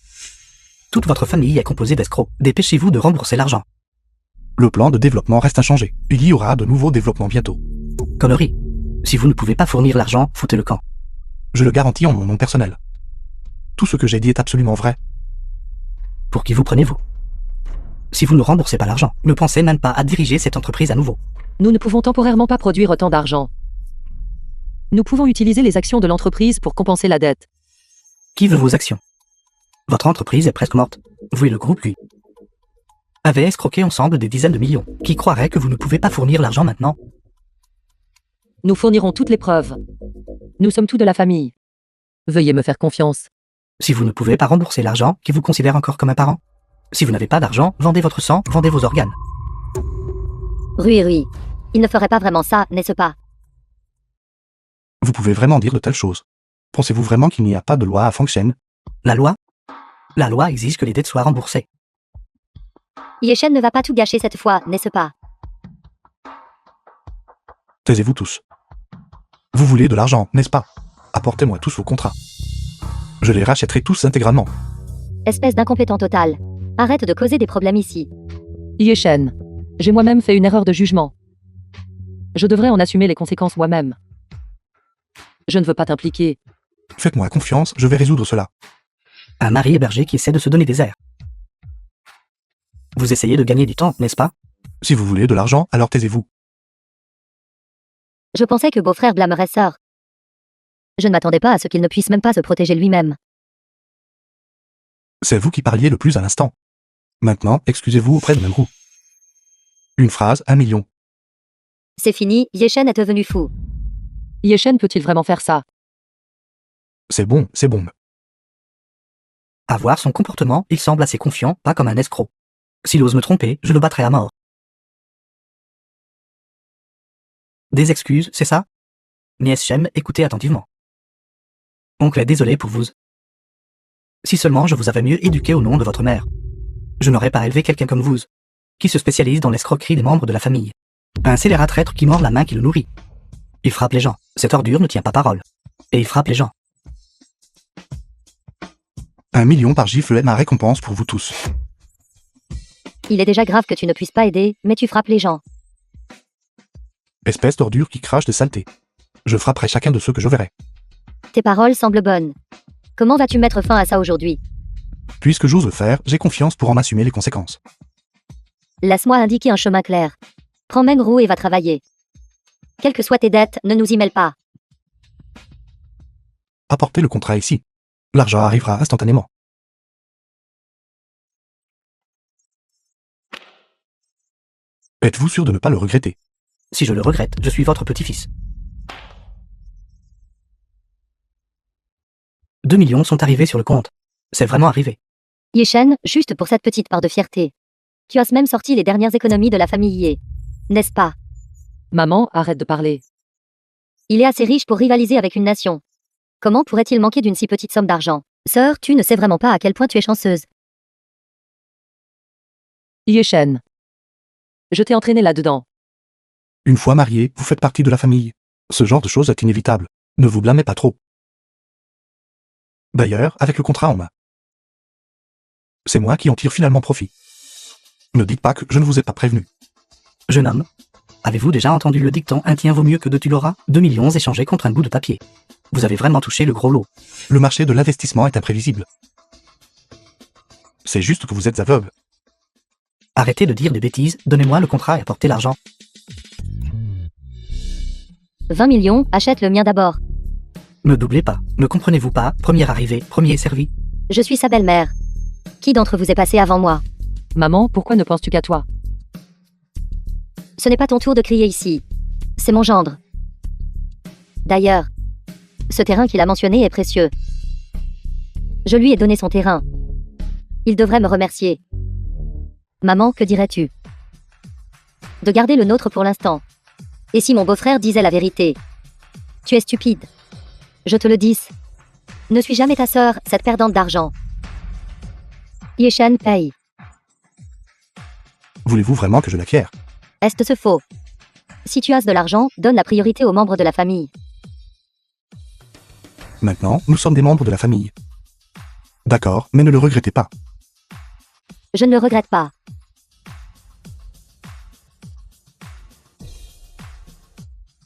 Toute votre famille est composée d'escrocs. Dépêchez-vous de rembourser l'argent. Le plan de développement reste inchangé. Il y aura de nouveaux développements bientôt. Connerie. Si vous ne pouvez pas fournir l'argent, foutez le camp. Je le garantis en mon nom personnel. Tout ce que j'ai dit est absolument vrai. Pour qui vous prenez-vous? Si vous ne remboursez pas l'argent, ne pensez même pas à diriger cette entreprise à nouveau. Nous ne pouvons temporairement pas produire autant d'argent. Nous pouvons utiliser les actions de l'entreprise pour compenser la dette. Qui veut vos actions? Votre entreprise est presque morte. Vous et le groupe, lui, avez escroqué ensemble des dizaines de millions. Qui croirait que vous ne pouvez pas fournir l'argent maintenant? Nous fournirons toutes les preuves. Nous sommes tous de la famille. Veuillez me faire confiance. Si vous ne pouvez pas rembourser l'argent, qui vous considère encore comme un parent? Si vous n'avez pas d'argent, vendez votre sang, vendez vos organes. Rui. Il ne ferait pas vraiment ça, n'est-ce pas? Vous pouvez vraiment dire de telles choses? Pensez-vous vraiment qu'il n'y a pas de loi à Fengchen? La loi? La loi exige que les dettes soient remboursées. Yeshen ne va pas tout gâcher cette fois, n'est-ce pas? Taisez-vous tous. Vous voulez de l'argent, n'est-ce pas? Apportez-moi tous vos contrats. Je les rachèterai tous intégralement. Espèce d'incompétent total. Arrête de causer des problèmes ici. Yeshen, j'ai moi-même fait une erreur de jugement. Je devrais en assumer les conséquences moi-même. Je ne veux pas t'impliquer. Faites-moi confiance, je vais résoudre cela. Un mari hébergé qui essaie de se donner des airs. Vous essayez de gagner du temps, n'est-ce pas? Si vous voulez de l'argent, alors taisez-vous. Je pensais que beau-frère blâmerait sœur. Je ne m'attendais pas à ce qu'il ne puisse même pas se protéger lui-même. C'est vous qui parliez le plus à l'instant. Maintenant, excusez-vous auprès de Mangrou. Une phrase, 1 million. C'est fini, Yeshen est devenu fou. Yeshen peut-il vraiment faire ça? C'est bon, c'est bon. À voir son comportement, il semble assez confiant, pas comme un escroc. S'il ose me tromper, je le battrai à mort. Des excuses, c'est ça? Nièce Shem, écoutez attentivement. Oncle est désolé pour vous. Si seulement je vous avais mieux éduqué au nom de votre mère. Je n'aurais pas élevé quelqu'un comme vous, qui se spécialise dans l'escroquerie des membres de la famille. Un scélérat traître qui mord la main qui le nourrit. Il frappe les gens. Cette ordure ne tient pas parole. Et il frappe les gens. 1 million par gifle est ma récompense pour vous tous. Il est déjà grave que tu ne puisses pas aider, mais tu frappes les gens. Espèce d'ordure qui crache des saletés. Je frapperai chacun de ceux que je verrai. Tes paroles semblent bonnes. Comment vas-tu mettre fin à ça aujourd'hui? Puisque j'ose le faire, j'ai confiance pour en assumer les conséquences. Laisse-moi indiquer un chemin clair. Prends Mengrou et va travailler. Quelles que soient tes dettes, ne nous y mêle pas. Apportez le contrat ici. L'argent arrivera instantanément. Êtes-vous sûr de ne pas le regretter? Si je le regrette, je suis votre petit-fils. 2 millions sont arrivés sur le compte. C'est vraiment arrivé. Yeshen, juste pour cette petite part de fierté. Tu as même sorti les dernières économies de la famille Yé. N'est-ce pas? Maman, arrête de parler. Il est assez riche pour rivaliser avec une nation. Comment pourrait-il manquer d'une si petite somme d'argent? Sœur, tu ne sais vraiment pas à quel point tu es chanceuse. Yeshen. Je t'ai entraîné là-dedans. Une fois marié, vous faites partie de la famille. Ce genre de choses est inévitable. Ne vous blâmez pas trop. D'ailleurs, avec le contrat en main, c'est moi qui en tire finalement profit. Ne dites pas que je ne vous ai pas prévenu. Jeune homme, avez-vous déjà entendu le dicton « un tien vaut mieux que deux tu l'auras » 2 millions échangés contre un bout de papier. Vous avez vraiment touché le gros lot. Le marché de l'investissement est imprévisible. C'est juste que vous êtes aveugle. Arrêtez de dire des bêtises, donnez-moi le contrat et apportez l'argent. 20 millions, achète le mien d'abord. Ne doublez pas, ne comprenez-vous pas, premier arrivé, premier servi. Je suis sa belle-mère. Qui d'entre vous est passé avant moi? Maman, pourquoi ne penses-tu qu'à toi? Ce n'est pas ton tour de crier ici. C'est mon gendre. D'ailleurs, ce terrain qu'il a mentionné est précieux. Je lui ai donné son terrain. Il devrait me remercier. Maman, que dirais-tu? De garder le nôtre pour l'instant. Et si mon beau-frère disait la vérité? Tu es stupide. Je te le dis. Ne suis jamais ta sœur, cette perdante d'argent. Yeshen paye. Voulez-vous vraiment que je l'acquière? Est-ce faux? Si tu as de l'argent, donne la priorité aux membres de la famille. Maintenant, nous sommes des membres de la famille. D'accord, mais ne le regrettez pas. Je ne le regrette pas.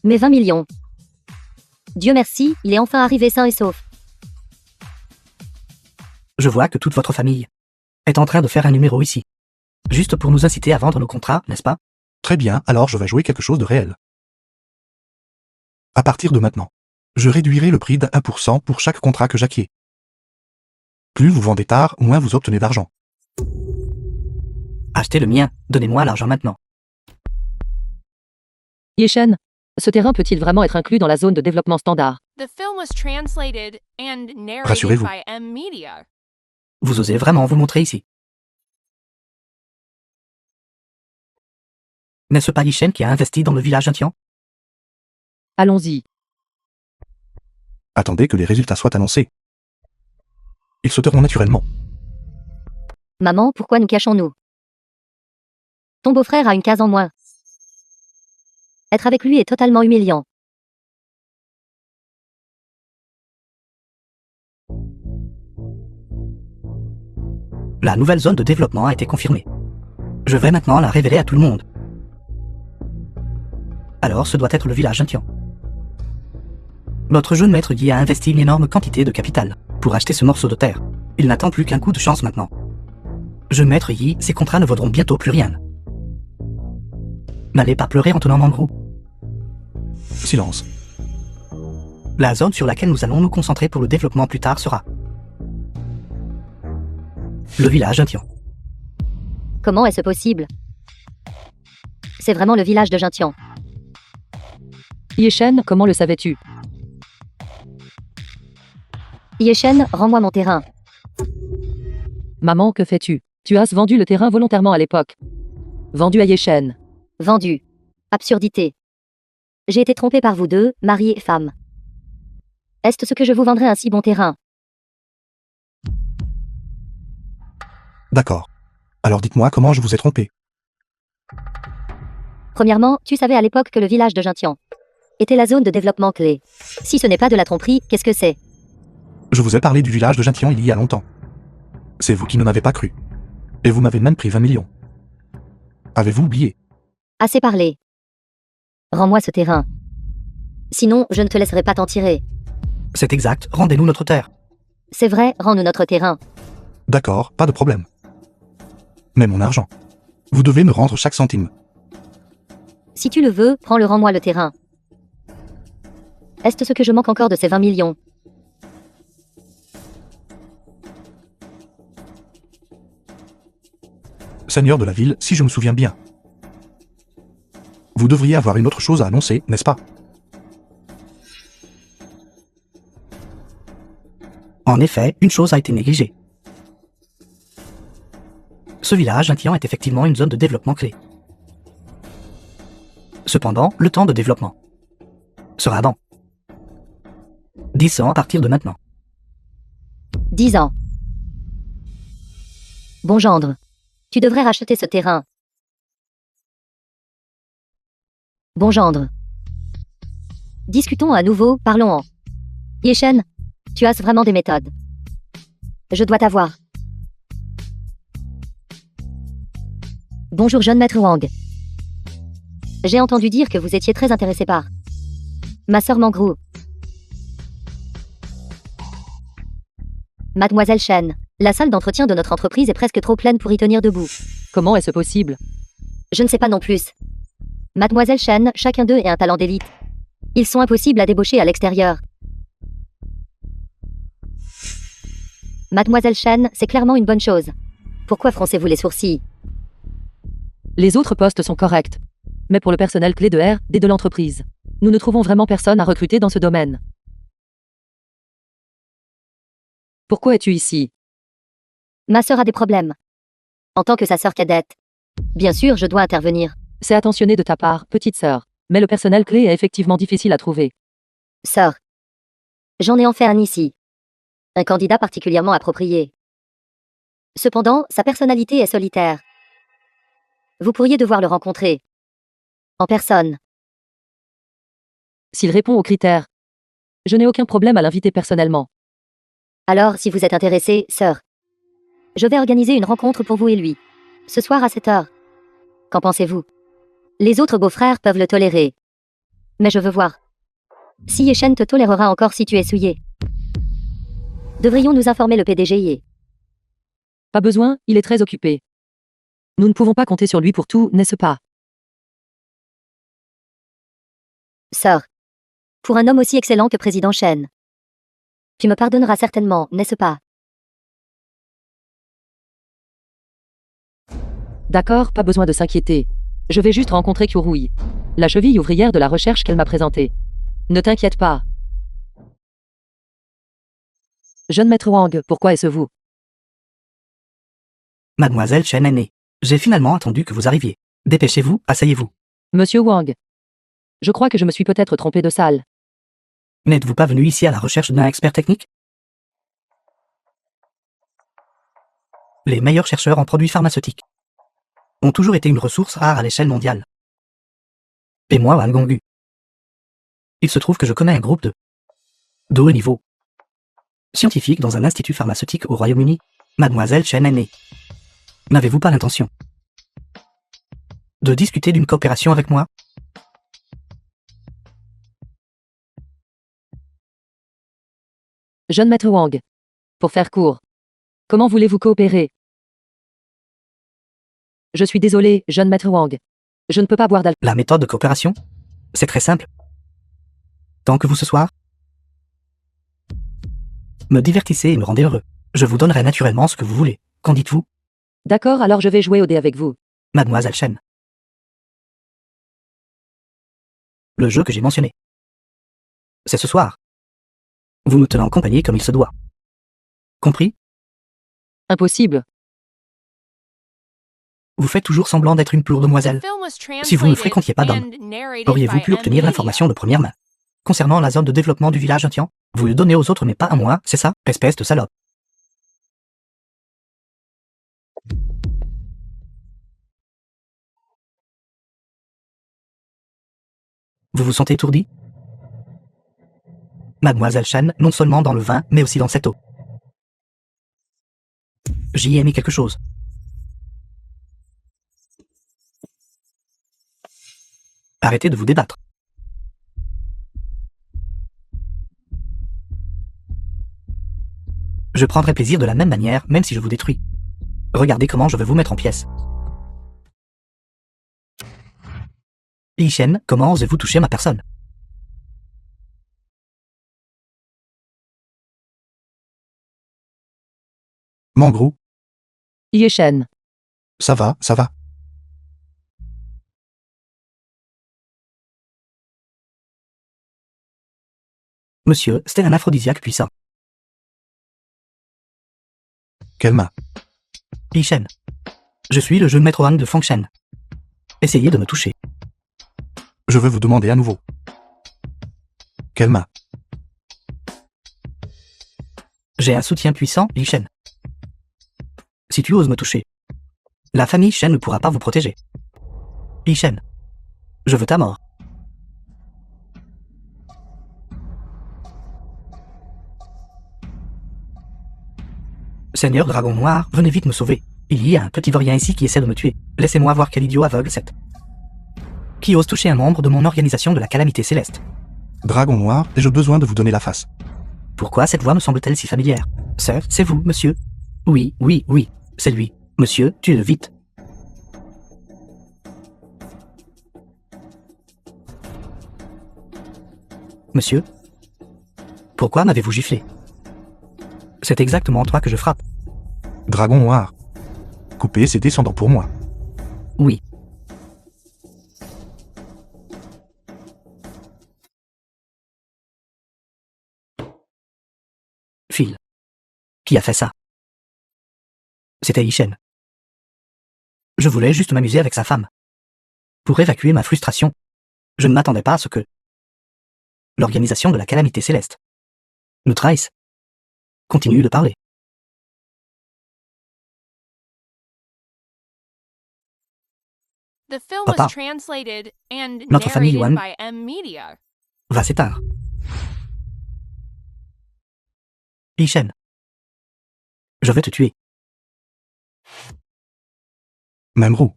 Mais 20 millions. Dieu merci, il est enfin arrivé sain et sauf. Je vois que toute votre famille est en train de faire un numéro ici. Juste pour nous inciter à vendre nos contrats, n'est-ce pas? Très bien, alors je vais jouer quelque chose de réel. À partir de maintenant, je réduirai le prix d'1% pour chaque contrat que j'acquiers. Plus vous vendez tard, moins vous obtenez d'argent. Achetez le mien, donnez-moi l'argent maintenant. Yeshen, ce terrain peut-il vraiment être inclus dans la zone de développement standard? The film was translated and narrated Rassurez-vous. by M Media. Vous osez vraiment vous montrer ici? N'est-ce pas Yishen qui a investi dans le village indien? Allons-y. Attendez que les résultats soient annoncés. Ils se tairont naturellement. Maman, pourquoi nous cachons-nous? Ton beau-frère a une case en moins. Être avec lui est totalement humiliant. La nouvelle zone de développement a été confirmée. Je vais maintenant la révéler à tout le monde. Alors ce doit être le village indien. Notre jeune maître Yi a investi une énorme quantité de capital pour acheter ce morceau de terre. Il n'attend plus qu'un coup de chance maintenant. Jeune maître Yi, ces contrats ne vaudront bientôt plus rien. N'allez pas pleurer en tenant Mengrou. Silence. La zone sur laquelle nous allons nous concentrer pour le développement plus tard sera le village indien. Comment est-ce possible? C'est vraiment le village de Jintian. Yeshen, comment le savais-tu? Yeshen, rends-moi mon terrain. Maman, que fais-tu? Tu as vendu le terrain volontairement à l'époque. Vendu à Yeshen. Vendu. Absurdité. J'ai été trompée par vous deux, mari et femme. Est-ce que je vous vendrais un si bon terrain? D'accord. Alors dites-moi comment je vous ai trompé. Premièrement, tu savais à l'époque que le village de Jintian était la zone de développement clé. Si ce n'est pas de la tromperie, qu'est-ce que c'est? Je vous ai parlé du village de Jintian il y a longtemps. C'est vous qui ne m'avez pas cru. Et vous m'avez même pris 20 millions. Avez-vous oublié? Assez parlé. Rends-moi ce terrain. Sinon, je ne te laisserai pas t'en tirer. C'est exact, rendez-nous notre terre. C'est vrai, rends-nous notre terrain. D'accord, pas de problème. Mais mon argent. Vous devez me rendre chaque centime. Si tu le veux, prends-le, rends-moi le terrain. Est-ce ce que je manque encore de ces 20 millions? Seigneur de la ville, si je me souviens bien. Vous devriez avoir une autre chose à annoncer, n'est-ce pas? En effet, une chose a été négligée. Ce village Jintian est effectivement une zone de développement clé. Cependant, le temps de développement sera dans 10 ans à partir de maintenant. 10 ans. Bon gendre. Tu devrais racheter ce terrain. Bon gendre. Discutons à nouveau, parlons en. Yeshen, tu as vraiment des méthodes. Je dois t'avoir. Bonjour jeune maître Wang. J'ai entendu dire que vous étiez très intéressé par ma sœur Mangrou. Mademoiselle Chen, la salle d'entretien de notre entreprise est presque trop pleine pour y tenir debout. Comment est-ce possible? Je ne sais pas non plus. Mademoiselle Chen, chacun d'eux est un talent d'élite. Ils sont impossibles à débaucher à l'extérieur. Mademoiselle Chen, c'est clairement une bonne chose. Pourquoi froncez-vous les sourcils? Les autres postes sont corrects. Mais pour le personnel clé de R&D de l'entreprise, nous ne trouvons vraiment personne à recruter dans ce domaine. Pourquoi es-tu ici? Ma sœur a des problèmes. En tant que sa sœur cadette. Bien sûr, je dois intervenir. C'est attentionné de ta part, petite sœur. Mais le personnel clé est effectivement difficile à trouver. Sœur. J'en ai en fait un ici. Un candidat particulièrement approprié. Cependant, sa personnalité est solitaire. Vous pourriez devoir le rencontrer. En personne. S'il répond aux critères, je n'ai aucun problème à l'inviter personnellement. Alors, si vous êtes intéressé, sœur, je vais organiser une rencontre pour vous et lui. Ce soir à 7 heures. Qu'en pensez-vous? Les autres beaux-frères peuvent le tolérer. Mais je veux voir. Si Yeshen te tolérera encore si tu es souillé. Devrions nous informer le PDG? Pas besoin, il est très occupé. Nous ne pouvons pas compter sur lui pour tout, n'est-ce pas? Sœur. Pour un homme aussi excellent que président Chen. Tu me pardonneras certainement, n'est-ce pas? D'accord, pas besoin de s'inquiéter. Je vais juste rencontrer Kyurui, la cheville ouvrière de la recherche qu'elle m'a présentée. Ne t'inquiète pas. Jeune maître Wang, pourquoi est-ce vous? Mademoiselle Chen est née. J'ai finalement attendu que vous arriviez. Dépêchez-vous, asseyez-vous. Monsieur Wang. Je crois que je me suis peut-être trompé de salle. N'êtes-vous pas venu ici à la recherche d'un expert technique? Les meilleurs chercheurs en produits pharmaceutiques ont toujours été une ressource rare à l'échelle mondiale. Et moi, Wang Gonggu. Il se trouve que je connais un groupe de haut niveau scientifique dans un institut pharmaceutique au Royaume-Uni. Mademoiselle Chen est née. N'avez-vous pas l'intention de discuter d'une coopération avec moi? Jeune maître Wang. Pour faire court. Comment voulez-vous coopérer? Je suis désolé, jeune maître Wang. Je ne peux pas boire d'alcool. La méthode de coopération? C'est très simple. Tant que vous ce soir me divertissez et me rendez heureux, je vous donnerai naturellement ce que vous voulez. Qu'en dites-vous? D'accord, alors je vais jouer au dé avec vous. Mademoiselle Chen. Le jeu que j'ai mentionné. C'est ce soir. Vous me tenez en compagnie comme il se doit. Compris? Impossible. Vous faites toujours semblant d'être une plourde demoiselle. Si vous ne fréquentiez pas d'hommes, auriez-vous pu obtenir l'information de première main concernant la zone de développement du village Jintian? Vous le donnez aux autres mais pas à moi, c'est ça? Espèce de salope. Vous vous sentez étourdi? Mademoiselle Chen, non seulement dans le vin, mais aussi dans cette eau. J'y ai mis quelque chose. Arrêtez de vous débattre. Je prendrai plaisir de la même manière, même si je vous détruis. Regardez comment je vais vous mettre en pièces. Li Shen, comment osez-vous toucher ma personne? Mangrou, Ye Shen. ça va, ça va. Monsieur, c'était un aphrodisiaque puissant. Quelle main. Li Shen. Je suis le jeune maître Wang de Fengshen. Essayez de me toucher. Je veux vous demander à nouveau. Quelle main. J'ai un soutien puissant, Li Shen. Si tu oses me toucher, la famille Shen ne pourra pas vous protéger. Li Shen. Je veux ta mort. Seigneur Dragon Noir, venez vite me sauver. Il y a un petit vaurien ici qui essaie de me tuer. Laissez-moi voir quel idiot aveugle c'est. Qui ose toucher un membre de mon organisation de la calamité céleste? Dragon noir, ai-je besoin de vous donner la face? Pourquoi cette voix me semble-t-elle si familière? Sir, c'est vous, monsieur? Oui, oui, oui, c'est lui. Monsieur, tuez-le vite. Monsieur? Pourquoi m'avez-vous giflé? C'est exactement toi que je frappe. Dragon noir. Coupez ses descendants pour moi. Oui. Phil. Qui a fait ça? C'était Ishen. Je voulais juste m'amuser avec sa femme. Pour évacuer ma frustration. Je ne m'attendais pas à ce que l'organisation de la calamité céleste nous trahisse. Continue de parler. The film Papa. was translated and Notre famille narrated Yuan by M Media. va s'éteindre. Ishen. Je vais te tuer. Même roue.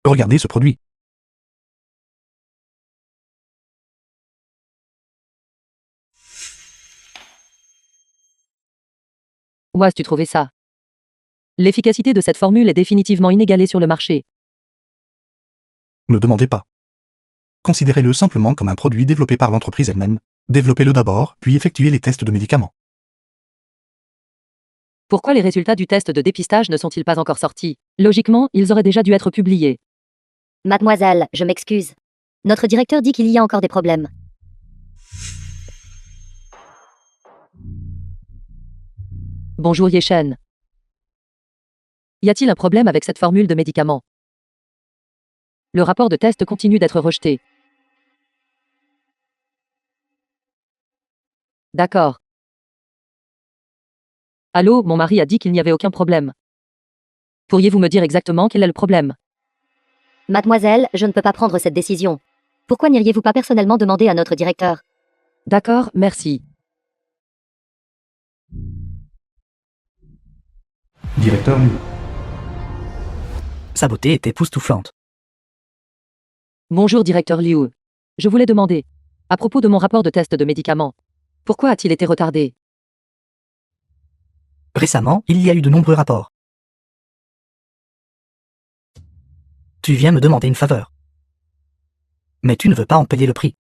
Regardez ce produit. Où as-tu trouvé ça? L'efficacité de cette formule est définitivement inégalée sur le marché. Ne demandez pas. Considérez-le simplement comme un produit développé par l'entreprise elle-même. Développez-le d'abord, puis effectuez les tests de médicaments. Pourquoi les résultats du test de dépistage ne sont-ils pas encore sortis? Logiquement, ils auraient déjà dû être publiés. Mademoiselle, je m'excuse. Notre directeur dit qu'il y a encore des problèmes. Bonjour Ye Shen. Y a-t-il un problème avec cette formule de médicament? Le rapport de test continue d'être rejeté. D'accord. Allô, mon mari a dit qu'il n'y avait aucun problème. Pourriez-vous me dire exactement quel est le problème? Mademoiselle, je ne peux pas prendre cette décision. Pourquoi n'iriez-vous pas personnellement demander à notre directeur? D'accord, merci. Directeur Liu. Sa beauté est époustouflante. Bonjour directeur Liu. Je voulais demander, à propos de mon rapport de test de médicaments, pourquoi a-t-il été retardé? Récemment, il y a eu de nombreux rapports. Tu viens me demander une faveur. Mais tu ne veux pas en payer le prix.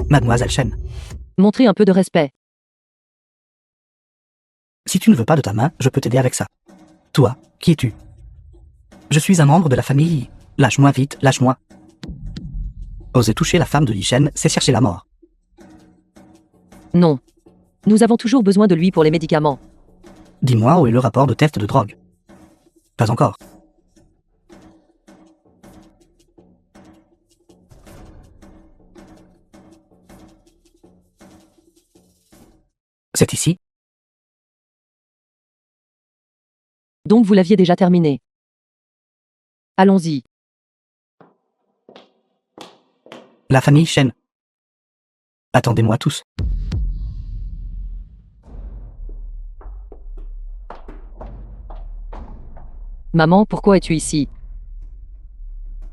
Mademoiselle Chen, Montrez un peu de respect. si tu ne veux pas de ta main, je peux t'aider avec ça. Toi, qui es-tu? Je suis un membre de la famille. Lâche-moi vite, lâche-moi. Oser toucher la femme de Li Shen, c'est chercher la mort. Non. Nous avons toujours besoin de lui pour les médicaments. Dis-moi où est le rapport de test de drogue. Pas encore. C'est ici. Donc vous l'aviez déjà terminé. Allons-y. La famille Shen. Attendez-moi tous. Maman, pourquoi es-tu ici?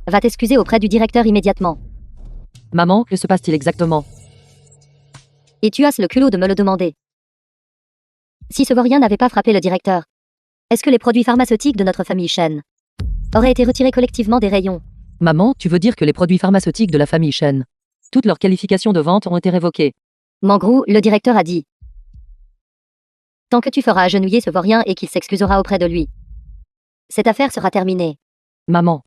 Va t'excuser auprès du directeur immédiatement. Maman, que se passe-t-il exactement? Et tu as le culot de me le demander. Si ce vaurien n'avait pas frappé le directeur, est-ce que les produits pharmaceutiques de notre famille Shen auraient été retirés collectivement des rayons? Maman, tu veux dire que les produits pharmaceutiques de la famille Shen, toutes leurs qualifications de vente ont été révoquées? Mangrou, le directeur a dit. Tant que tu feras agenouiller ce vaurien et qu'il s'excusera auprès de lui, cette affaire sera terminée. Maman.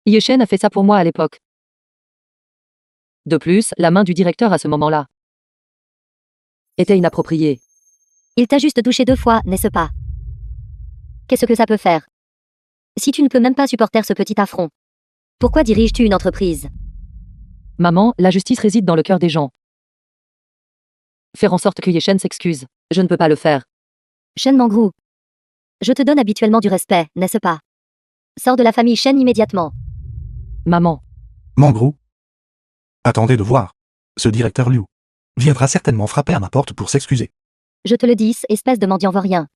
Yeshen a fait ça pour moi à l'époque. De plus, la main du directeur à ce moment-là était inappropriée. Il t'a juste touché 2 fois, n'est-ce pas? Qu'est-ce que ça peut faire? Si tu ne peux même pas supporter ce petit affront, pourquoi diriges-tu une entreprise? Maman, la justice réside dans le cœur des gens. Faire en sorte que Yeshen s'excuse, je ne peux pas le faire. Shen Mangrou, je te donne habituellement du respect, n'est-ce pas? Sors de la famille Shen immédiatement. Maman. Mangrou. Attendez de voir. Ce directeur Liu viendra certainement frapper à ma porte pour s'excuser. Je te le dis, espèce de mendiant vaurien.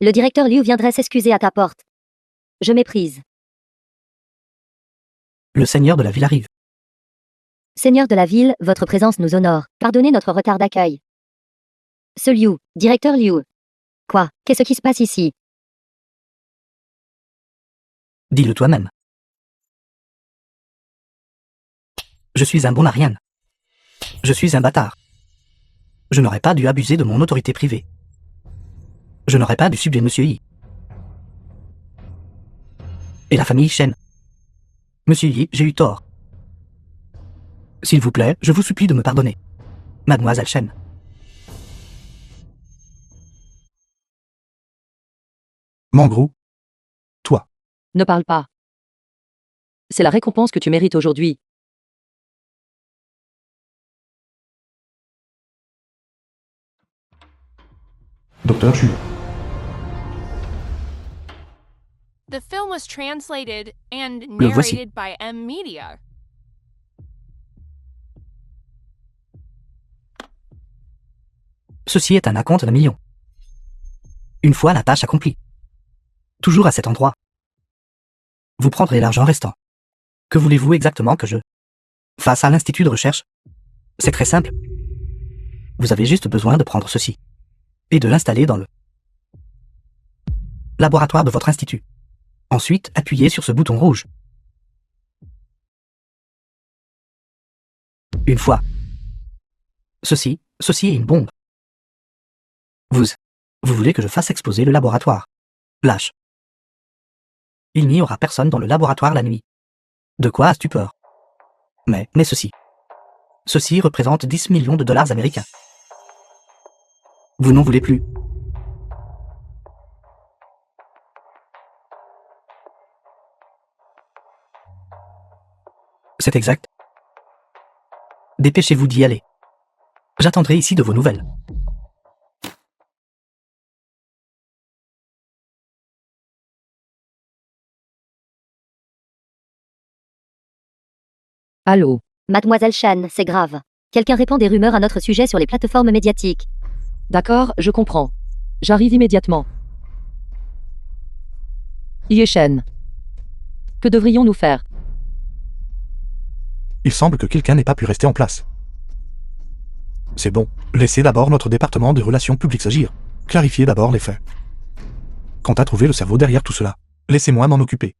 Le directeur Liu viendrait s'excuser à ta porte. Je méprise. Le seigneur de la ville arrive. Seigneur de la ville, votre présence nous honore. Pardonnez notre retard d'accueil. Ce Liu, directeur Liu. Quoi? Qu'est-ce qui se passe ici? Dis-le toi-même. Je suis un bon Ariane. Je suis un bâtard. Je n'aurais pas dû abuser de mon autorité privée. Je n'aurais pas dû subir Monsieur Yi. Et la famille Shen. Monsieur Yi, j'ai eu tort. S'il vous plaît, je vous supplie de me pardonner. Mademoiselle Shen. Mangrou. Toi. Ne parle pas. C'est la récompense que tu mérites aujourd'hui. Docteur Chu. The film was translated and Le voici. narrated by M Media. Ceci est un acompte d'1 million. Une fois la tâche accomplie. Toujours à cet endroit. Vous prendrez l'argent restant. Que voulez-vous exactement que je fasse à l'institut de recherche? C'est très simple. Vous avez juste besoin de prendre ceci et de l'installer dans le laboratoire de votre institut. Ensuite, appuyez sur ce bouton rouge. Une fois. Ceci est une bombe. Vous voulez que je fasse exploser le laboratoire? Lâche. Il n'y aura personne dans le laboratoire la nuit. De quoi as-tu peur? Mais ceci représente 10 millions de dollars américains. Vous n'en voulez plus. C'est exact. Dépêchez-vous d'y aller. J'attendrai ici de vos nouvelles. Allô? Mademoiselle Shen, c'est grave. Quelqu'un répand des rumeurs à notre sujet sur les plateformes médiatiques. D'accord, je comprends. J'arrive immédiatement. Yeshen. Que devrions-nous faire? Il semble que quelqu'un n'ait pas pu rester en place. C'est bon. Laissez d'abord notre département de relations publiques agir. Clarifiez d'abord les faits. Quant à trouver le cerveau derrière tout cela, laissez-moi m'en occuper.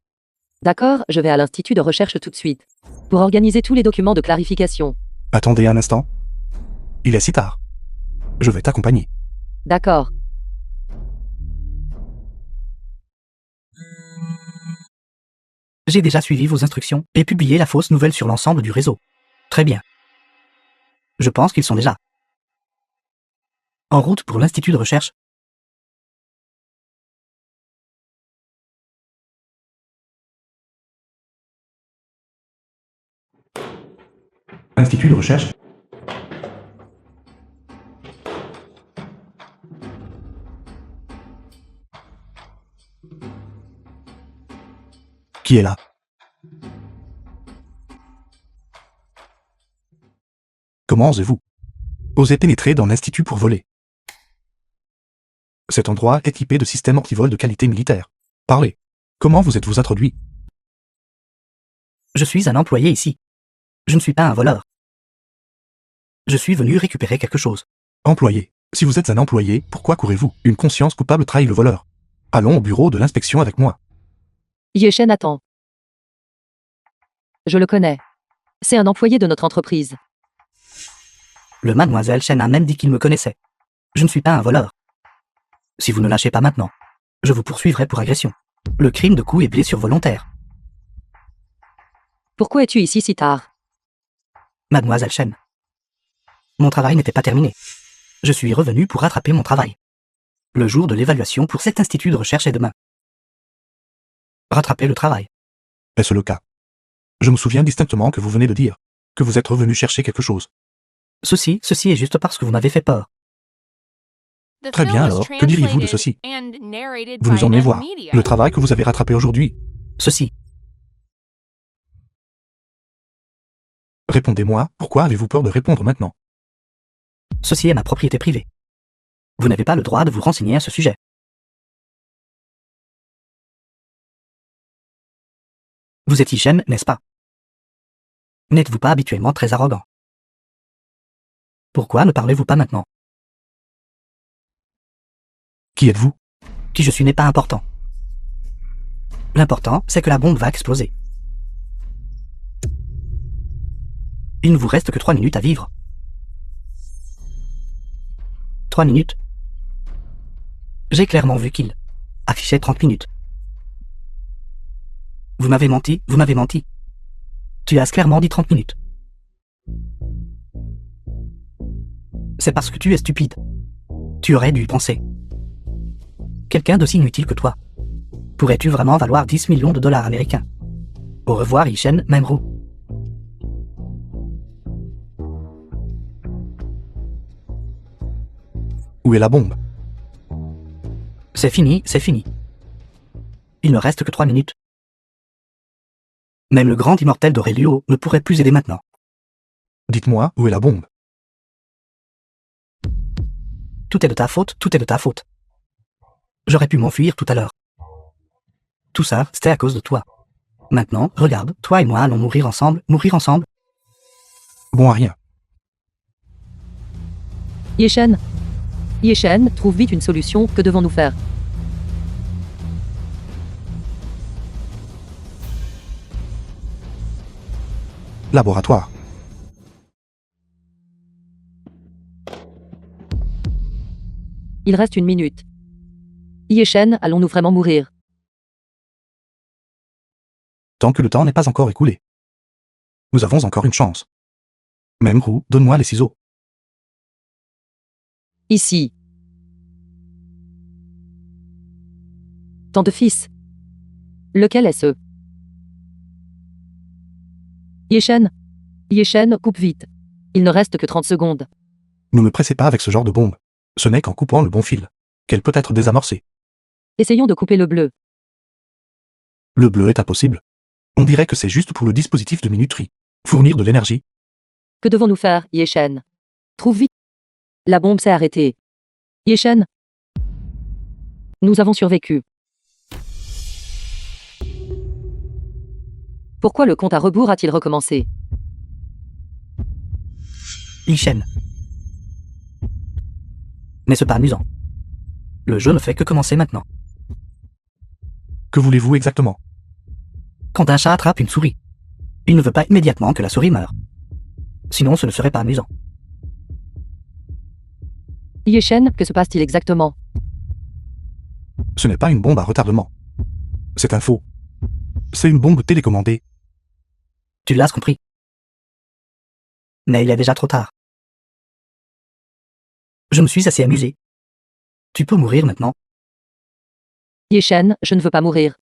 D'accord, je vais à l'institut de recherche tout de suite. Pour organiser tous les documents de clarification. Attendez un instant. Il est si tard. Je vais t'accompagner. D'accord. J'ai déjà suivi vos instructions et publié la fausse nouvelle sur l'ensemble du réseau. Très bien. Je pense qu'ils sont déjà en route pour l'institut de recherche. Institut de recherche. Qui est là? Comment osez-vous oser pénétrer dans l'Institut pour voler? Cet endroit est équipé de systèmes anti-vol de qualité militaire. Parlez. Comment vous êtes-vous introduit? Je suis un employé ici. Je ne suis pas un voleur. Je suis venu récupérer quelque chose. Employé. Si vous êtes un employé, pourquoi courez-vous? Une conscience coupable trahit le voleur. Allons au bureau de l'inspection avec moi. Yeshen attend. Je le connais. C'est un employé de notre entreprise. Le mademoiselle Chen a même dit qu'il me connaissait. Je ne suis pas un voleur. Si vous ne lâchez pas maintenant, je vous poursuivrai pour agression. Le crime de coup et blessure volontaire. Pourquoi es-tu ici si tard? Mademoiselle Chen. Mon travail n'était pas terminé. Je suis revenu pour rattraper mon travail. Le jour de l'évaluation pour cet institut de recherche est demain. Rattraper le travail. Est-ce le cas? Je me souviens distinctement que vous venez de dire que vous êtes revenu chercher quelque chose. Ceci est juste parce que vous m'avez fait peur. The Très bien film was alors, que diriez-vous de translated ceci? and narrated Vous nous by emmenez voir Media. le travail que vous avez rattrapé aujourd'hui. Ceci. Répondez-moi, pourquoi avez-vous peur de répondre maintenant? Ceci est ma propriété privée. Vous n'avez pas le droit de vous renseigner à ce sujet. Vous êtes Yeshen, n'est-ce pas? N'êtes-vous pas habituellement très arrogant? Pourquoi ne parlez-vous pas maintenant? Qui êtes-vous? Qui je suis n'est pas important. L'important, c'est que la bombe va exploser. Il ne vous reste que 3 minutes à vivre. 3 minutes. J'ai clairement vu qu'il affichait 30 minutes. Vous m'avez menti, vous m'avez menti. Tu as clairement dit 30 minutes. C'est parce que tu es stupide. Tu aurais dû y penser. Quelqu'un d'aussi inutile que toi. Pourrais-tu vraiment valoir 10 millions de dollars américains? Au revoir, Yeshen Memru. Où est la bombe? C'est fini, c'est fini. Il ne reste que 3 minutes. Même le grand immortel d'Aurelio ne pourrait plus aider maintenant. Dites-moi, où est la bombe? Tout est de ta faute, tout est de ta faute. J'aurais pu m'enfuir tout à l'heure. Tout ça, c'était à cause de toi. Maintenant, regarde, toi et moi allons mourir ensemble, mourir ensemble. Bon à rien. Yeshen. Yeshen, trouve vite une solution, que devons-nous faire? Laboratoire. Il reste 1 minute. Yeshen, allons-nous vraiment mourir? Tant que le temps n'est pas encore écoulé. Nous avons encore une chance. Memru, donne-moi les ciseaux. Ici. Tant de fils. Lequel est-ce? Yeshen. Yeshen, coupe vite. Il ne reste que 30 secondes. Ne me pressez pas avec ce genre de bombe. Ce n'est qu'en coupant le bon fil qu'elle peut être désamorcée. Essayons de couper le bleu. Le bleu est impossible. On dirait que c'est juste pour le dispositif de minuterie. Fournir de l'énergie. Que devons-nous faire, Yeshen? Trouve vite. La bombe s'est arrêtée. Yeshen. Nous avons survécu. Pourquoi le compte à rebours a-t-il recommencé? Yeshen. N'est-ce pas amusant? Le jeu ne fait que commencer maintenant. Que voulez-vous exactement? Quand un chat attrape une souris, il ne veut pas immédiatement que la souris meure. Sinon, ce ne serait pas amusant. Yeshen, que se passe-t-il exactement? Ce n'est pas une bombe à retardement. C'est un faux. C'est une bombe télécommandée. Tu l'as compris. Mais il est déjà trop tard. Je me suis assez amusé. Tu peux mourir maintenant. Yeshen, je ne veux pas mourir.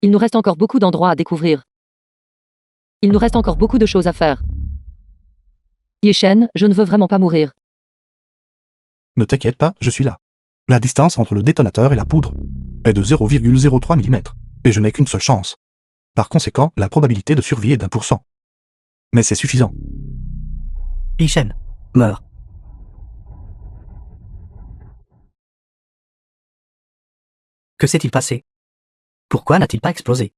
Il nous reste encore beaucoup d'endroits à découvrir. Il nous reste encore beaucoup de choses à faire. Yeshen, je ne veux vraiment pas mourir. Ne t'inquiète pas, je suis là. La distance entre le détonateur et la poudre est de 0,03 mm, et je n'ai qu'une seule chance. Par conséquent, la probabilité de survie est d'1%. Mais c'est suffisant. Yi Shen meurt. Que s'est-il passé? Pourquoi n'a-t-il pas explosé?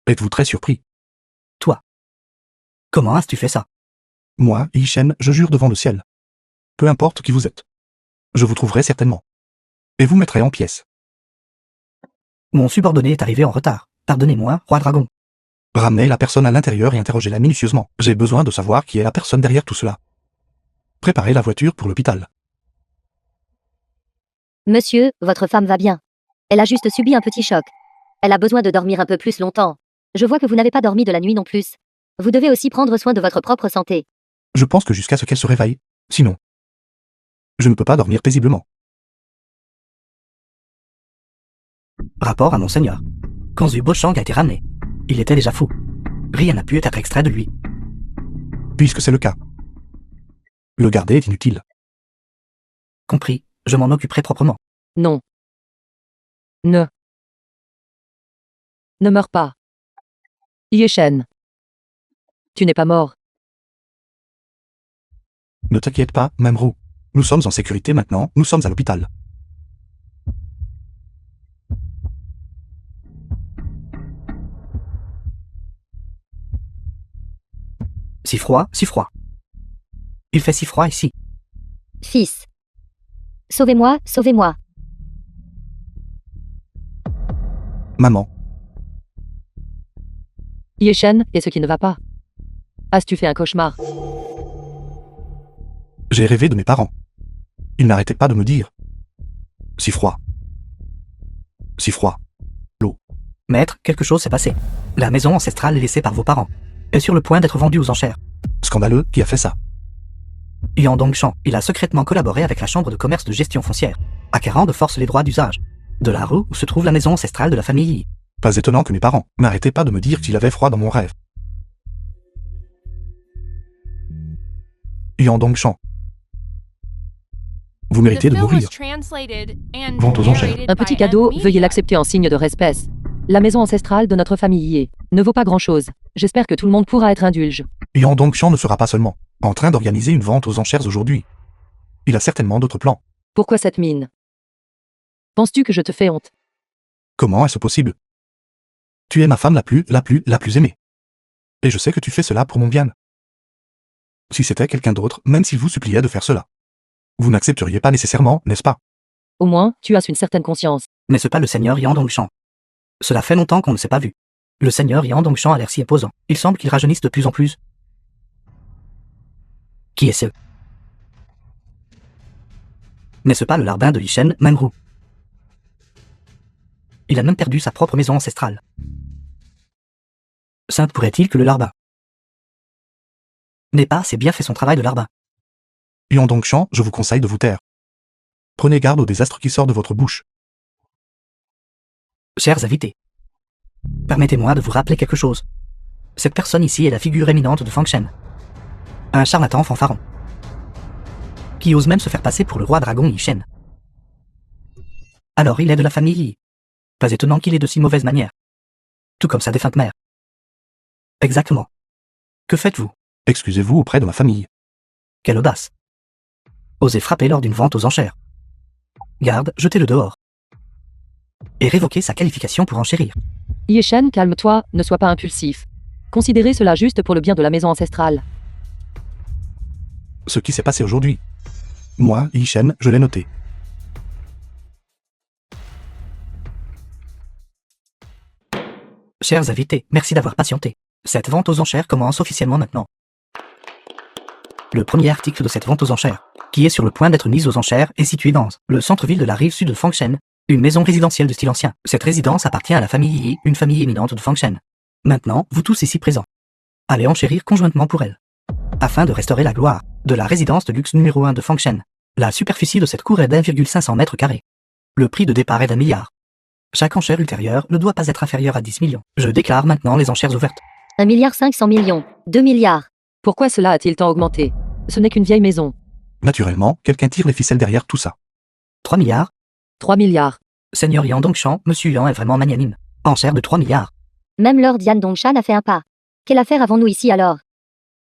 Êtes-vous très surpris? Comment as-tu fait ça? Moi, Yi Shen, je jure devant le ciel. Peu importe qui vous êtes. Je vous trouverai certainement. Et vous mettrez en pièces. Mon subordonné est arrivé en retard. Pardonnez-moi, roi dragon. Ramenez la personne à l'intérieur et interrogez-la minutieusement. J'ai besoin de savoir qui est la personne derrière tout cela. Préparez la voiture pour l'hôpital. Monsieur, votre femme va bien. Elle a juste subi un petit choc. Elle a besoin de dormir un peu plus longtemps. Je vois que vous n'avez pas dormi de la nuit non plus. Vous devez aussi prendre soin de votre propre santé. Je pense que jusqu'à ce qu'elle se réveille. Sinon, je ne peux pas dormir paisiblement. Rapport à Monseigneur. Quand Zhu Bochang a été ramené, il était déjà fou. Rien n'a pu être extrait de lui. Puisque c'est le cas. Le garder est inutile. Compris, je m'en occuperai proprement. Non. Ne meurs pas. Yi Shen. Tu n'es pas mort. Ne t'inquiète pas, Memru. Nous sommes en sécurité maintenant, nous sommes à l'hôpital. Si froid, si froid. Il fait si froid ici. Fils. Sauvez-moi, sauvez-moi. Maman, Yi Shen, et ce qui ne va pas. As-tu fait un cauchemar? j'ai rêvé de mes parents. Ils n'arrêtaient pas de me dire. Si froid. Si froid. Maître, quelque chose s'est passé. La maison ancestrale laissée par vos parents est sur le point d'être vendue aux enchères. Scandaleux, qui a fait ça? Yan Dongshan, il a secrètement collaboré avec la chambre de commerce de gestion foncière, acquérant de force les droits d'usage de la rue où se trouve la maison ancestrale de la famille Yi. Pas étonnant que mes parents n'arrêtaient pas de me dire qu'il avait froid dans mon rêve. Yan Dongshan. Vous The méritez de film was mourir. translated and Vente aux enchères. narrated Un petit by cadeau, Ed veuillez Media. l'accepter en signe de respect. La maison ancestrale de notre famille Yi ne vaut pas grand-chose. J'espère que tout le monde pourra être indulge. Yan Dongshan ne sera pas seulement en train d'organiser une vente aux enchères aujourd'hui. Il a certainement d'autres plans. Pourquoi cette mine? Penses-tu que je te fais honte? Comment est-ce possible? Tu es ma femme la plus aimée. Et je sais que tu fais cela pour mon bien. Si c'était quelqu'un d'autre, même s'il vous suppliait de faire cela, vous n'accepteriez pas nécessairement, n'est-ce pas? Au moins, tu as une certaine conscience. N'est-ce pas le seigneur Yan Dongshan? Cela fait longtemps qu'on ne s'est pas vu. Le seigneur Yan Dongshan a l'air si imposant. Il semble qu'il rajeunisse de plus en plus. Qui est ce? N'est-ce pas le larbin de Yi Shen, Memru? Il a même perdu sa propre maison ancestrale. Sainte pourrait-il que le larbin n'ait pas assez bien fait son travail de larbin? Yan Dongshan, je vous conseille de vous taire. Prenez garde au désastre qui sort de votre bouche. Chers invités, permettez-moi de vous rappeler quelque chose. Cette personne ici est la figure éminente de Fang Shen. Un charlatan fanfaron. Qui ose même se faire passer pour le roi dragon Yi Shen. Alors il est de la famille Yi. Pas étonnant qu'il ait de si mauvaises manières. Tout comme sa défunte mère. Exactement. Que faites-vous? Excusez-vous auprès de ma famille. Quelle audace. Osez frapper lors d'une vente aux enchères. Garde, jetez-le dehors. Et révoquez sa qualification pour enchérir. Yi Shen, calme-toi, ne sois pas impulsif. Considérez cela juste pour le bien de la maison ancestrale. Ce qui s'est passé aujourd'hui. Moi, Yi Shen, je l'ai noté. Chers invités, merci d'avoir patienté. Cette vente aux enchères commence officiellement maintenant. Le premier article de cette vente aux enchères, qui est sur le point d'être mise aux enchères, est situé dans le centre-ville de la rive sud de Fang Shen, une maison résidentielle de style ancien. Cette résidence appartient à la famille Yi, une famille éminente de Fang Shen. Maintenant, vous tous ici présents, allez enchérir conjointement pour elle, afin de restaurer la gloire de la résidence de luxe numéro 1 de Fang Shen. La superficie de cette cour est d'1,500 mètres carrés. Le prix de départ est d'1 milliard. Chaque enchère ultérieure ne doit pas être inférieure à 10 millions. Je déclare maintenant les enchères ouvertes. 1,5 milliard, 2 milliards. Pourquoi cela a-t-il tant augmenté? Ce n'est qu'une vieille maison. Naturellement, quelqu'un tire les ficelles derrière tout ça. 3 milliards. 3 milliards. Seigneur Yan Dongshan, Monsieur Yan est vraiment magnanime. Enchère de 3 milliards. Même Lord Yan Dongshan a fait un pas. Quelle affaire avons-nous ici alors?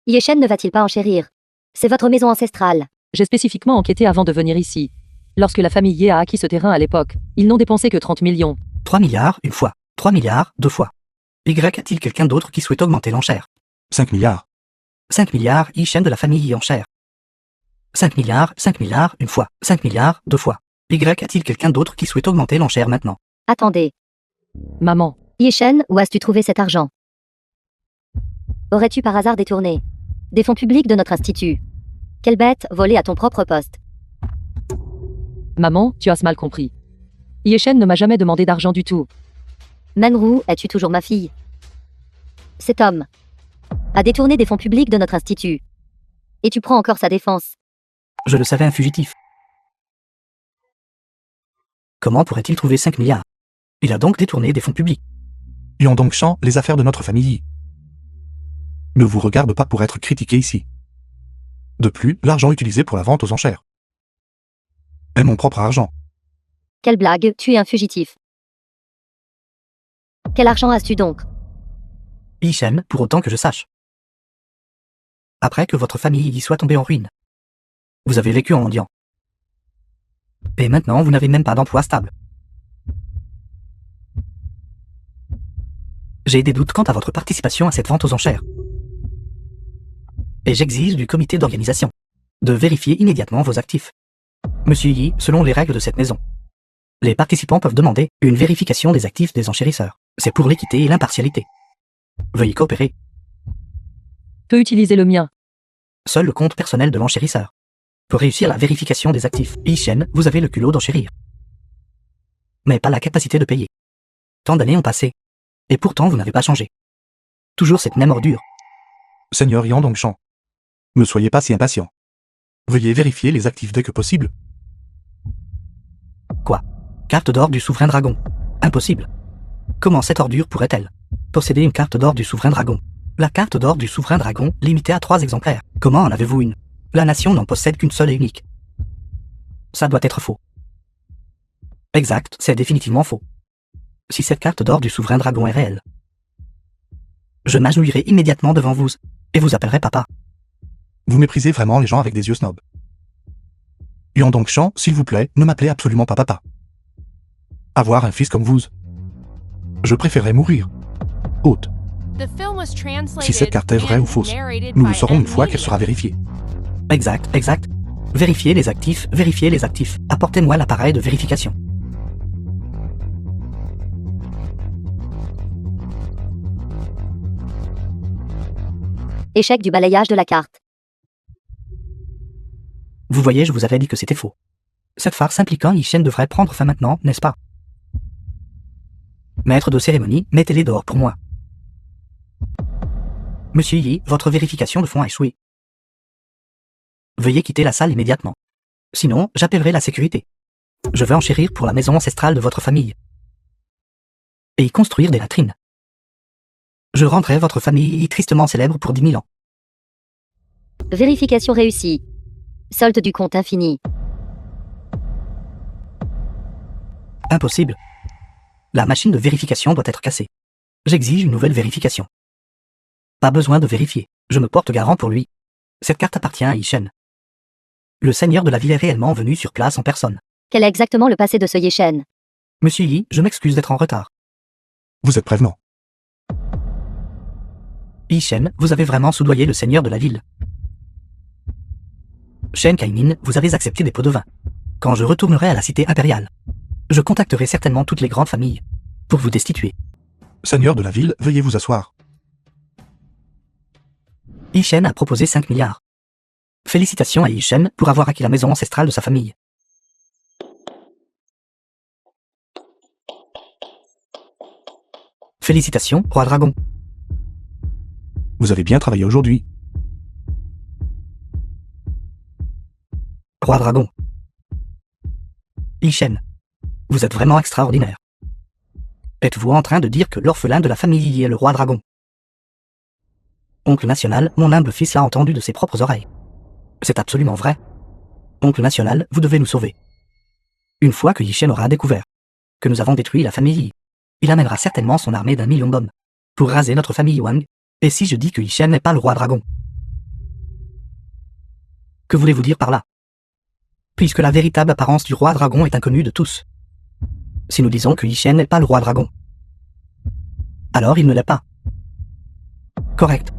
Yi Shen ne va-t-il pas enchérir? C'est votre maison ancestrale. J'ai spécifiquement enquêté avant de venir ici. Lorsque la famille Ye a acquis ce terrain à l'époque, ils n'ont dépensé que 30 millions. 3 milliards, une fois. 3 milliards, deux fois. Y a-t-il quelqu'un d'autre qui souhaite augmenter l'enchère? 5 milliards. 5 milliards, Yi-Shen de la famille Yi enchère. 5 milliards, une fois. 5 milliards, deux fois. Y a-t-il quelqu'un d'autre qui souhaite augmenter l'enchère maintenant? Attendez. Maman, Yi-Shen, où as-tu trouvé cet argent? Aurais-tu par hasard détourné des fonds publics de notre institut? Quelle bête, volée à ton propre poste? maman, tu as mal compris. Ye-Shen ne m'a jamais demandé d'argent du tout. Manru, es-tu toujours ma fille? Cet homme a détourné des fonds publics de notre institut. Et tu prends encore sa défense. Je le savais, un fugitif. Comment pourrait-il trouver 5 milliards? Il a donc détourné des fonds publics. Yondong-chan, les affaires de notre famille ne vous regardent pas pour être critiqué ici. De plus, l'argent utilisé pour la vente aux enchères est mon propre argent. Quelle blague, tu es un fugitif. Quel argent as-tu donc? Yi-Shen, pour autant que je sache. Après que votre famille y soit tombée en ruine. Vous avez vécu en mendiant. Et maintenant, vous n'avez même pas d'emploi stable. J'ai des doutes quant à votre participation à cette vente aux enchères. Et j'exige du comité d'organisation de vérifier immédiatement vos actifs. Monsieur Yi, selon les règles de cette maison, les participants peuvent demander une vérification des actifs des enchérisseurs. C'est pour l'équité et l'impartialité. Veuillez coopérer. Peux utiliser le mien. Seul le compte personnel de l'enchérisseur peut réussir la vérification des actifs. Yi-Shen, vous avez le culot d'enchérir, mais pas la capacité de payer. Tant d'années ont passé, et pourtant vous n'avez pas changé. Toujours cette même ordure. Seigneur Yondong-chan, ne soyez pas si impatient. Veuillez vérifier les actifs dès que possible. Quoi? Carte d'or du souverain dragon. Impossible. Comment cette ordure pourrait-elle posséder une carte d'or du souverain dragon? La carte d'or du souverain dragon, limitée à 3 exemplaires. Comment en avez-vous une? La nation n'en possède qu'une seule et unique. Ça doit être faux. Exact, c'est définitivement faux. Si cette carte d'or du souverain dragon est réelle, je m'agenouillerai immédiatement devant vous, et vous appellerai papa. Vous méprisez vraiment les gens avec des yeux snobs. Yondong-chan, s'il vous plaît, ne m'appelez absolument pas papa. Avoir un fils comme vous, je préférerais mourir. Hôte. Si cette carte est vraie ou fausse, nous le saurons une fois qu'elle sera vérifiée. Exact, exact. Vérifiez les actifs, vérifiez les actifs. Apportez-moi l'appareil de vérification. Échec du balayage de la carte. Vous voyez, je vous avais dit que c'était faux. Cette farce impliquant Yi-Shen devrait prendre fin maintenant, n'est-ce pas? Maître de cérémonie, mettez-les dehors pour moi. Monsieur Yi, votre vérification de fonds a échoué. Veuillez quitter la salle immédiatement. Sinon, j'appellerai la sécurité. Je veux enchérir pour la maison ancestrale de votre famille. Et y construire des latrines. Je rendrai votre famille tristement célèbre pour 10 000 ans. Vérification réussie. Solde du compte infini. Impossible. La machine de vérification doit être cassée. J'exige une nouvelle vérification. Pas besoin de vérifier. Je me porte garant pour lui. Cette carte appartient à Yi-Shen. Le seigneur de la ville est réellement venu sur place en personne. Quel est exactement le passé de ce Yi-Shen? Monsieur Yi, je m'excuse d'être en retard. Vous êtes prévenant. Yi-Shen, vous avez vraiment soudoyé le seigneur de la ville. Shen Kaimin, vous avez accepté des pots de vin. Quand je retournerai à la cité impériale, je contacterai certainement toutes les grandes familles pour vous destituer. Seigneur de la ville, veuillez vous asseoir. Yi-Shen a proposé 5 milliards. Félicitations à Yi-Shen pour avoir acquis la maison ancestrale de sa famille. Félicitations, roi dragon. Vous avez bien travaillé aujourd'hui. Roi dragon. Yi-Shen, vous êtes vraiment extraordinaire. Êtes-vous en train de dire que l'orphelin de la famille Yi est le roi dragon? Oncle National, mon humble fils l'a entendu de ses propres oreilles. C'est absolument vrai. Oncle National, vous devez nous sauver. Une fois que Yi-Shen aura découvert que nous avons détruit la famille Yi, il amènera certainement son armée d'1 million d'hommes pour raser notre famille Wang. Et si je dis que Yi-Shen n'est pas le roi dragon? Que voulez-vous dire par là? Puisque la véritable apparence du roi dragon est inconnue de tous. Si nous disons que Yishen n'est pas le roi dragon, alors il ne l'est pas. Correct.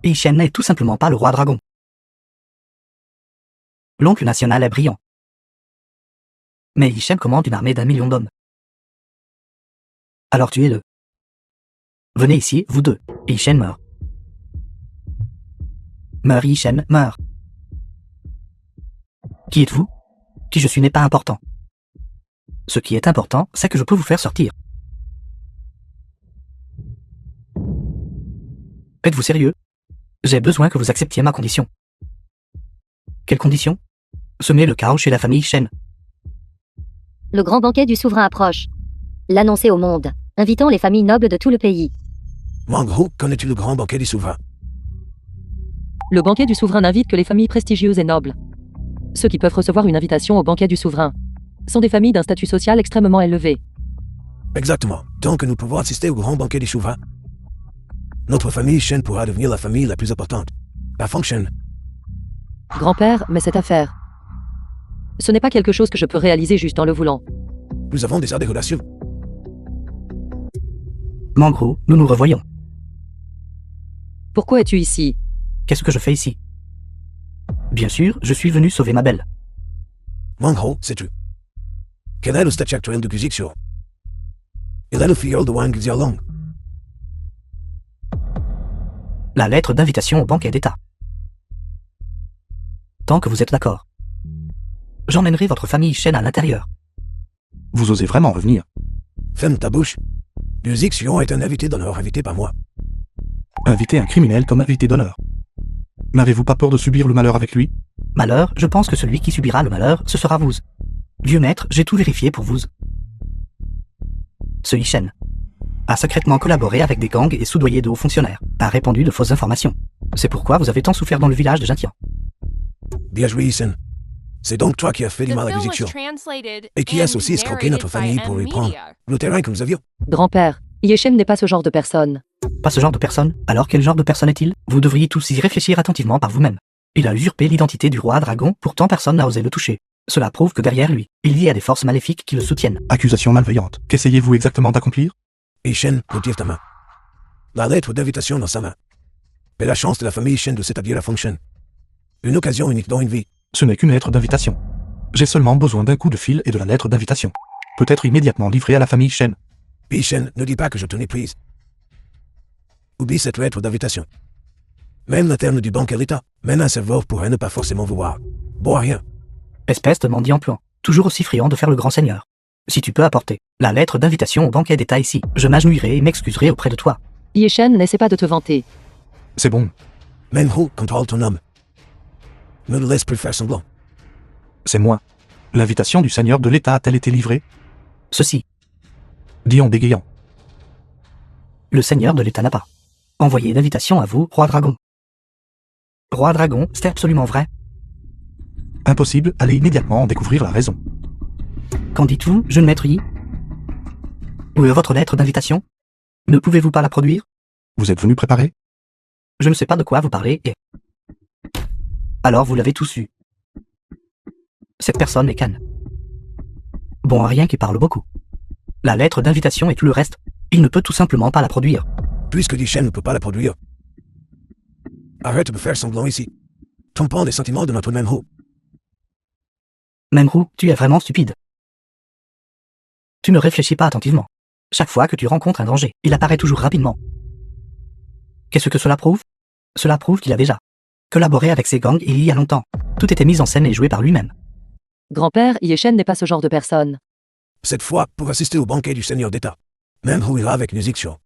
Yishen n'est tout simplement pas le roi dragon. L'oncle national est brillant. Mais Yishen commande une armée d'1 million d'hommes. Alors tuez-le. Venez ici, vous deux. Yishen meurt. Meurt Yishen, meurt. Qui êtes-vous? Qui je suis n'est pas important. Ce qui est important, c'est que je peux vous faire sortir. Êtes-vous sérieux? J'ai besoin que vous acceptiez ma condition. Quelle condition? Semer le chaos chez la famille Shen. Le grand banquet du souverain approche. L'annoncer au monde, invitant les familles nobles de tout le pays. Mangro, connais-tu le grand banquet du souverain? Le banquet du souverain n'invite que les familles prestigieuses et nobles. Ceux qui peuvent recevoir une invitation au banquet du souverain sont des familles d'un statut social extrêmement élevé. Exactement. Donc nous pouvons assister au grand banquet du souverain. Notre famille Shen pourra devenir la famille la plus importante. La Fang Shen. Grand-père, mais cette affaire, ce n'est pas quelque chose que je peux réaliser juste en le voulant. Nous avons déjà des relations. Mangro, nous nous revoyons. Pourquoi es-tu ici? Qu'est-ce que je fais ici? Bien sûr, je suis venu sauver ma belle. Mangro, sais-tu? Quel est le statut actuel de Guzixio? Il est le filleul de Wang Xiaolong. La lettre d'invitation au banquet d'État. Tant que vous êtes d'accord. J'emmènerai votre famille Shen à l'intérieur. Vous osez vraiment revenir? Ferme ta bouche. Guzixio est un invité d'honneur invité par moi. Inviter un criminel comme invité d'honneur. N'avez-vous pas peur de subir le malheur avec lui? Malheur, je pense que celui qui subira le malheur, ce sera vous. Vieux maître, j'ai tout vérifié pour vous. Ce Yishen a secrètement collaboré avec des gangs et soudoyé de hauts fonctionnaires, a répandu de fausses informations. C'est pourquoi vous avez tant souffert dans le village de Jintian. Bien joué, Yisen. C'est donc toi qui as fait du The mal à film was Guzixio. translated Et qui as and aussi escroqué notre narrated by famille pour lui prendre Media. le terrain que nous avions. Grand-père, Yeshen n'est pas ce genre de personne. Pas ce genre de personne. Alors quel genre de personne est-il? Vous devriez tous y réfléchir attentivement par vous-même. Il a usurpé l'identité du roi dragon, pourtant personne n'a osé le toucher. Cela prouve que derrière lui, il y a des forces maléfiques qui le soutiennent. Accusation malveillante. Qu'essayez-vous exactement d'accomplir? Yishen, retire ta main. La lettre d'invitation dans sa main. Et la chance de la famille Shen de s'établir à Feng Shen. Une occasion unique dans une vie. Ce n'est qu'une lettre d'invitation. J'ai seulement besoin d'un coup de fil et de la lettre d'invitation. Peut-être immédiatement livrée à la famille Shen. Yishen, ne dis pas que je tenais prise. Oublie cette lettre d'invitation. Même le terme du banquet l'État, même un serveur pourrait ne pas forcément vous voir. Bon à rien. Espèce de mendiant puant, toujours aussi friand de faire le grand seigneur. Si tu peux apporter la lettre d'invitation au banquet d'État ici, je m'agenouillerai et m'excuserai auprès de toi. Yeshen, n'essaie pas de te vanter. C'est bon. Menho, contrôle ton homme. Ne le laisse plus faire semblant. C'est moi. L'invitation du seigneur de l'État a-t-elle été livrée? Ceci, Dis en bégayant. le seigneur de l'État n'a pas envoyé d'invitation à vous, roi dragon. Roi dragon, c'est absolument vrai. Impossible, allez immédiatement en découvrir la raison. Qu'en dites-vous, jeune maître Yi? Où est votre lettre d'invitation? Ne pouvez-vous pas la produire? Vous êtes venu préparer? Je ne sais pas de quoi vous parlez et... Alors vous l'avez tous eu. Cette personne est Kan. Bon à rien qui parle beaucoup. La lettre d'invitation et tout le reste, il ne peut tout simplement pas la produire. Puisque Yishen ne peut pas la produire. Arrête de faire semblant ici. Trompant les sentiments de notre Menho. Memru, tu es vraiment stupide. Tu ne réfléchis pas attentivement. Chaque fois que tu rencontres un danger, il apparaît toujours rapidement. Qu'est-ce que cela prouve? Cela prouve qu'il a déjà collaboré avec ces gangs il y a longtemps. Tout était mis en scène et joué par lui-même. Grand-père, Yeshen n'est pas ce genre de personne. Cette fois, pour assister au banquet du seigneur d'État. Menho ira avec Nuzixio.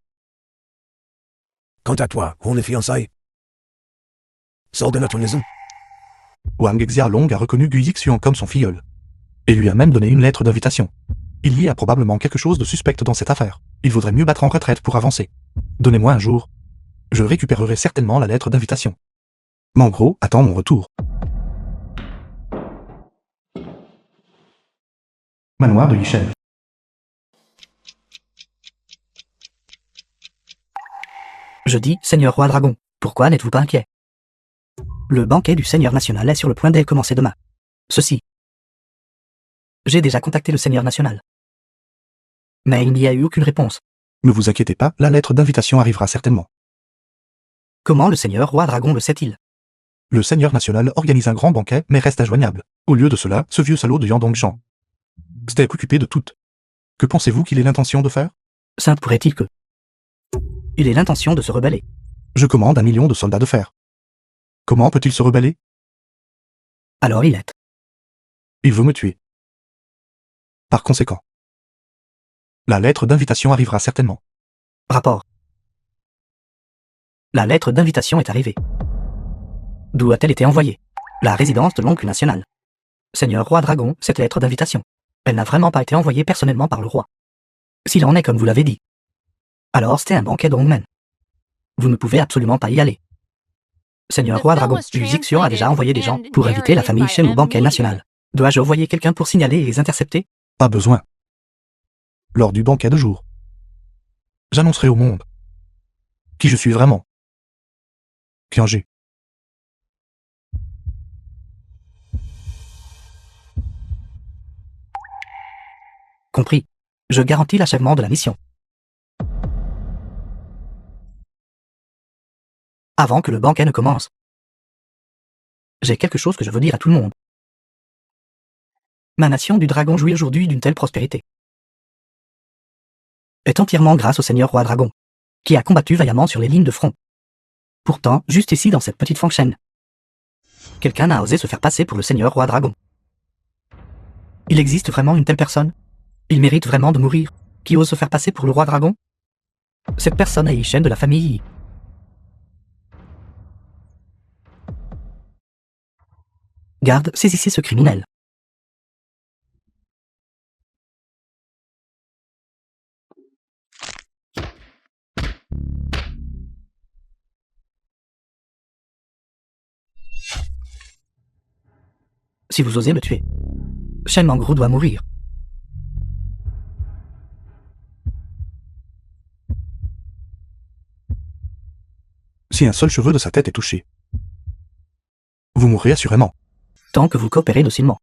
Quant à toi, on est fiançailles. Sors de notre maison. Wang Xiaolong a reconnu Gu Yixian comme son filleul. Et lui a même donné une lettre d'invitation. Il y a probablement quelque chose de suspect dans cette affaire. Il vaudrait mieux battre en retraite pour avancer. Donnez-moi un jour. Je récupérerai certainement la lettre d'invitation. Mangro attend mon retour. Manoir de Yishen. Je dis, Seigneur roi dragon, pourquoi n'êtes-vous pas inquiet? Le banquet du Seigneur National est sur le point de commencer demain. Ceci. J'ai déjà contacté le Seigneur National. Mais il n'y a eu aucune réponse. Ne vous inquiétez pas, la lettre d'invitation arrivera certainement. Comment le Seigneur Roi Dragon le sait-il? Le Seigneur National organise un grand banquet, mais reste injoignable. Au lieu de cela, ce vieux salaud de Yandongshan s'était occupé de tout. Que pensez-vous qu'il ait l'intention de faire? Simple pourrait-il que... Il ait l'intention de se rebeller. Je commande 1 million de soldats de fer. Comment peut-il se rebeller? Alors il est. Il veut me tuer. Par conséquent, la lettre d'invitation arrivera certainement. Rapport. La lettre d'invitation est arrivée. D'où a-t-elle été envoyée? La résidence de l'oncle national. Seigneur Roi Dragon, cette lettre d'invitation. Elle n'a vraiment pas été envoyée personnellement par le roi. S'il en est comme vous l'avez dit. Alors c'était un banquet d'Ongmen. Vous ne pouvez absolument pas y aller. Seigneur Roi Dragon, Yu Zixian a déjà envoyé des gens pour inviter la famille Shen au banquet national. Dois-je envoyer quelqu'un pour signaler et les intercepter? Pas besoin. Lors du banquet de jour, j'annoncerai au monde qui je suis vraiment. Kyangé. Compris. Je garantis l'achèvement de la mission. Avant que le banquet ne commence. J'ai quelque chose que je veux dire à tout le monde. Ma nation du dragon jouit aujourd'hui d'une telle prospérité. Est entièrement grâce au Seigneur Roi Dragon, qui a combattu vaillamment sur les lignes de front. Pourtant, juste ici dans cette petite fonction, quelqu'un a osé se faire passer pour le Seigneur Roi Dragon. Il existe vraiment une telle personne? Il mérite vraiment de mourir, qui ose se faire passer pour le Roi Dragon? Cette personne est Yi de la famille Yi. Garde, saisissez ce criminel. Si vous osez me tuer, Shen Mangru doit mourir. Si un seul cheveu de sa tête est touché, vous mourrez assurément. Tant que vous coopérez docilement.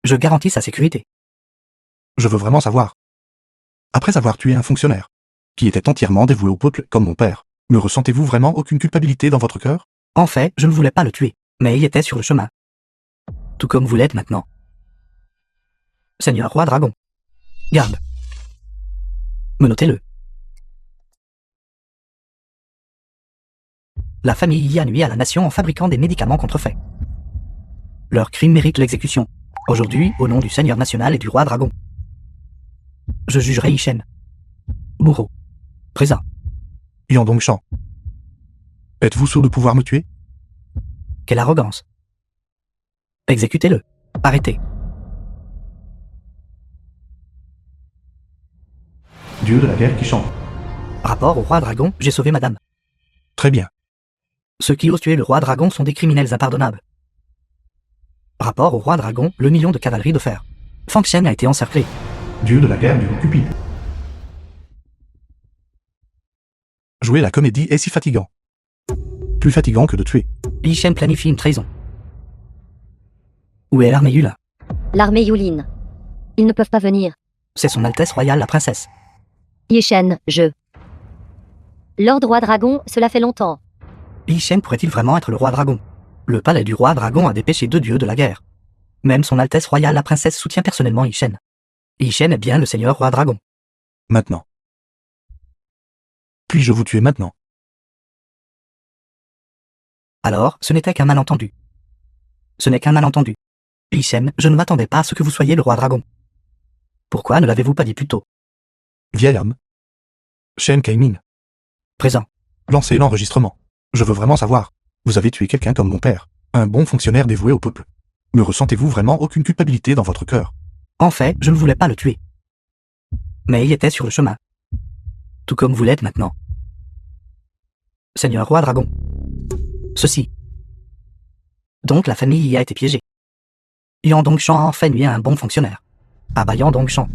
Je garantis sa sécurité. Je veux vraiment savoir. Après avoir tué un fonctionnaire, qui était entièrement dévoué au peuple comme mon père, ne ressentez-vous vraiment aucune culpabilité dans votre cœur? En fait, je ne voulais pas le tuer, mais il était sur le chemin. Tout comme vous l'êtes maintenant. Seigneur Roi Dragon. Garde. Menotez-le. La famille Yi a nuit à la nation en fabriquant des médicaments contrefaits. Leur crime mérite l'exécution. Aujourd'hui, au nom du Seigneur National et du Roi Dragon. Je jugerai Yi. Bourreau. Présent. Yandongshan. Êtes-vous sûr de pouvoir me tuer? Quelle arrogance. Exécutez-le. Arrêtez. Dieu de la guerre qui chante. Rapport au Roi Dragon, j'ai sauvé madame. Très bien. Ceux qui osent tuer le Roi Dragon sont des criminels impardonnables. Rapport au Roi Dragon, le million de cavalerie de fer. Fang Shen a été encerclé. Dieu de la guerre du Cupide. Jouer la comédie est si fatigant. Plus fatigant que de tuer. Yi Shen planifie une trahison. Où est l'armée Yula? L'armée Yulin. Ils ne peuvent pas venir. C'est son Altesse Royale la Princesse. Yishen, je. Lord Roi Dragon, cela fait longtemps. Yi Shen pourrait-il vraiment être le Roi Dragon? Le palais du Roi Dragon a dépêché 2 dieux de la guerre. Même son Altesse Royale la Princesse soutient personnellement Yi Shen. Yi Shen est bien le Seigneur Roi Dragon. Maintenant. Puis-je vous tuer maintenant? Alors, ce n'était qu'un malentendu. Ce n'est qu'un malentendu. Yi Shen, je ne m'attendais pas à ce que vous soyez le Roi Dragon. Pourquoi ne l'avez-vous pas dit plus tôt? Vieil homme. Shen Kaimin. Présent. Lancez l'enregistrement. Je veux vraiment savoir. Vous avez tué quelqu'un comme mon père, un bon fonctionnaire dévoué au peuple. Ne ressentez-vous vraiment aucune culpabilité dans votre cœur? En fait, je ne voulais pas le tuer. Mais il était sur le chemin. Tout comme vous l'êtes maintenant. Seigneur Roi Dragon. Ceci. Donc la famille y a été piégée. Yandongshan a en fait nuit à un bon fonctionnaire. Ah bah Yandongshan.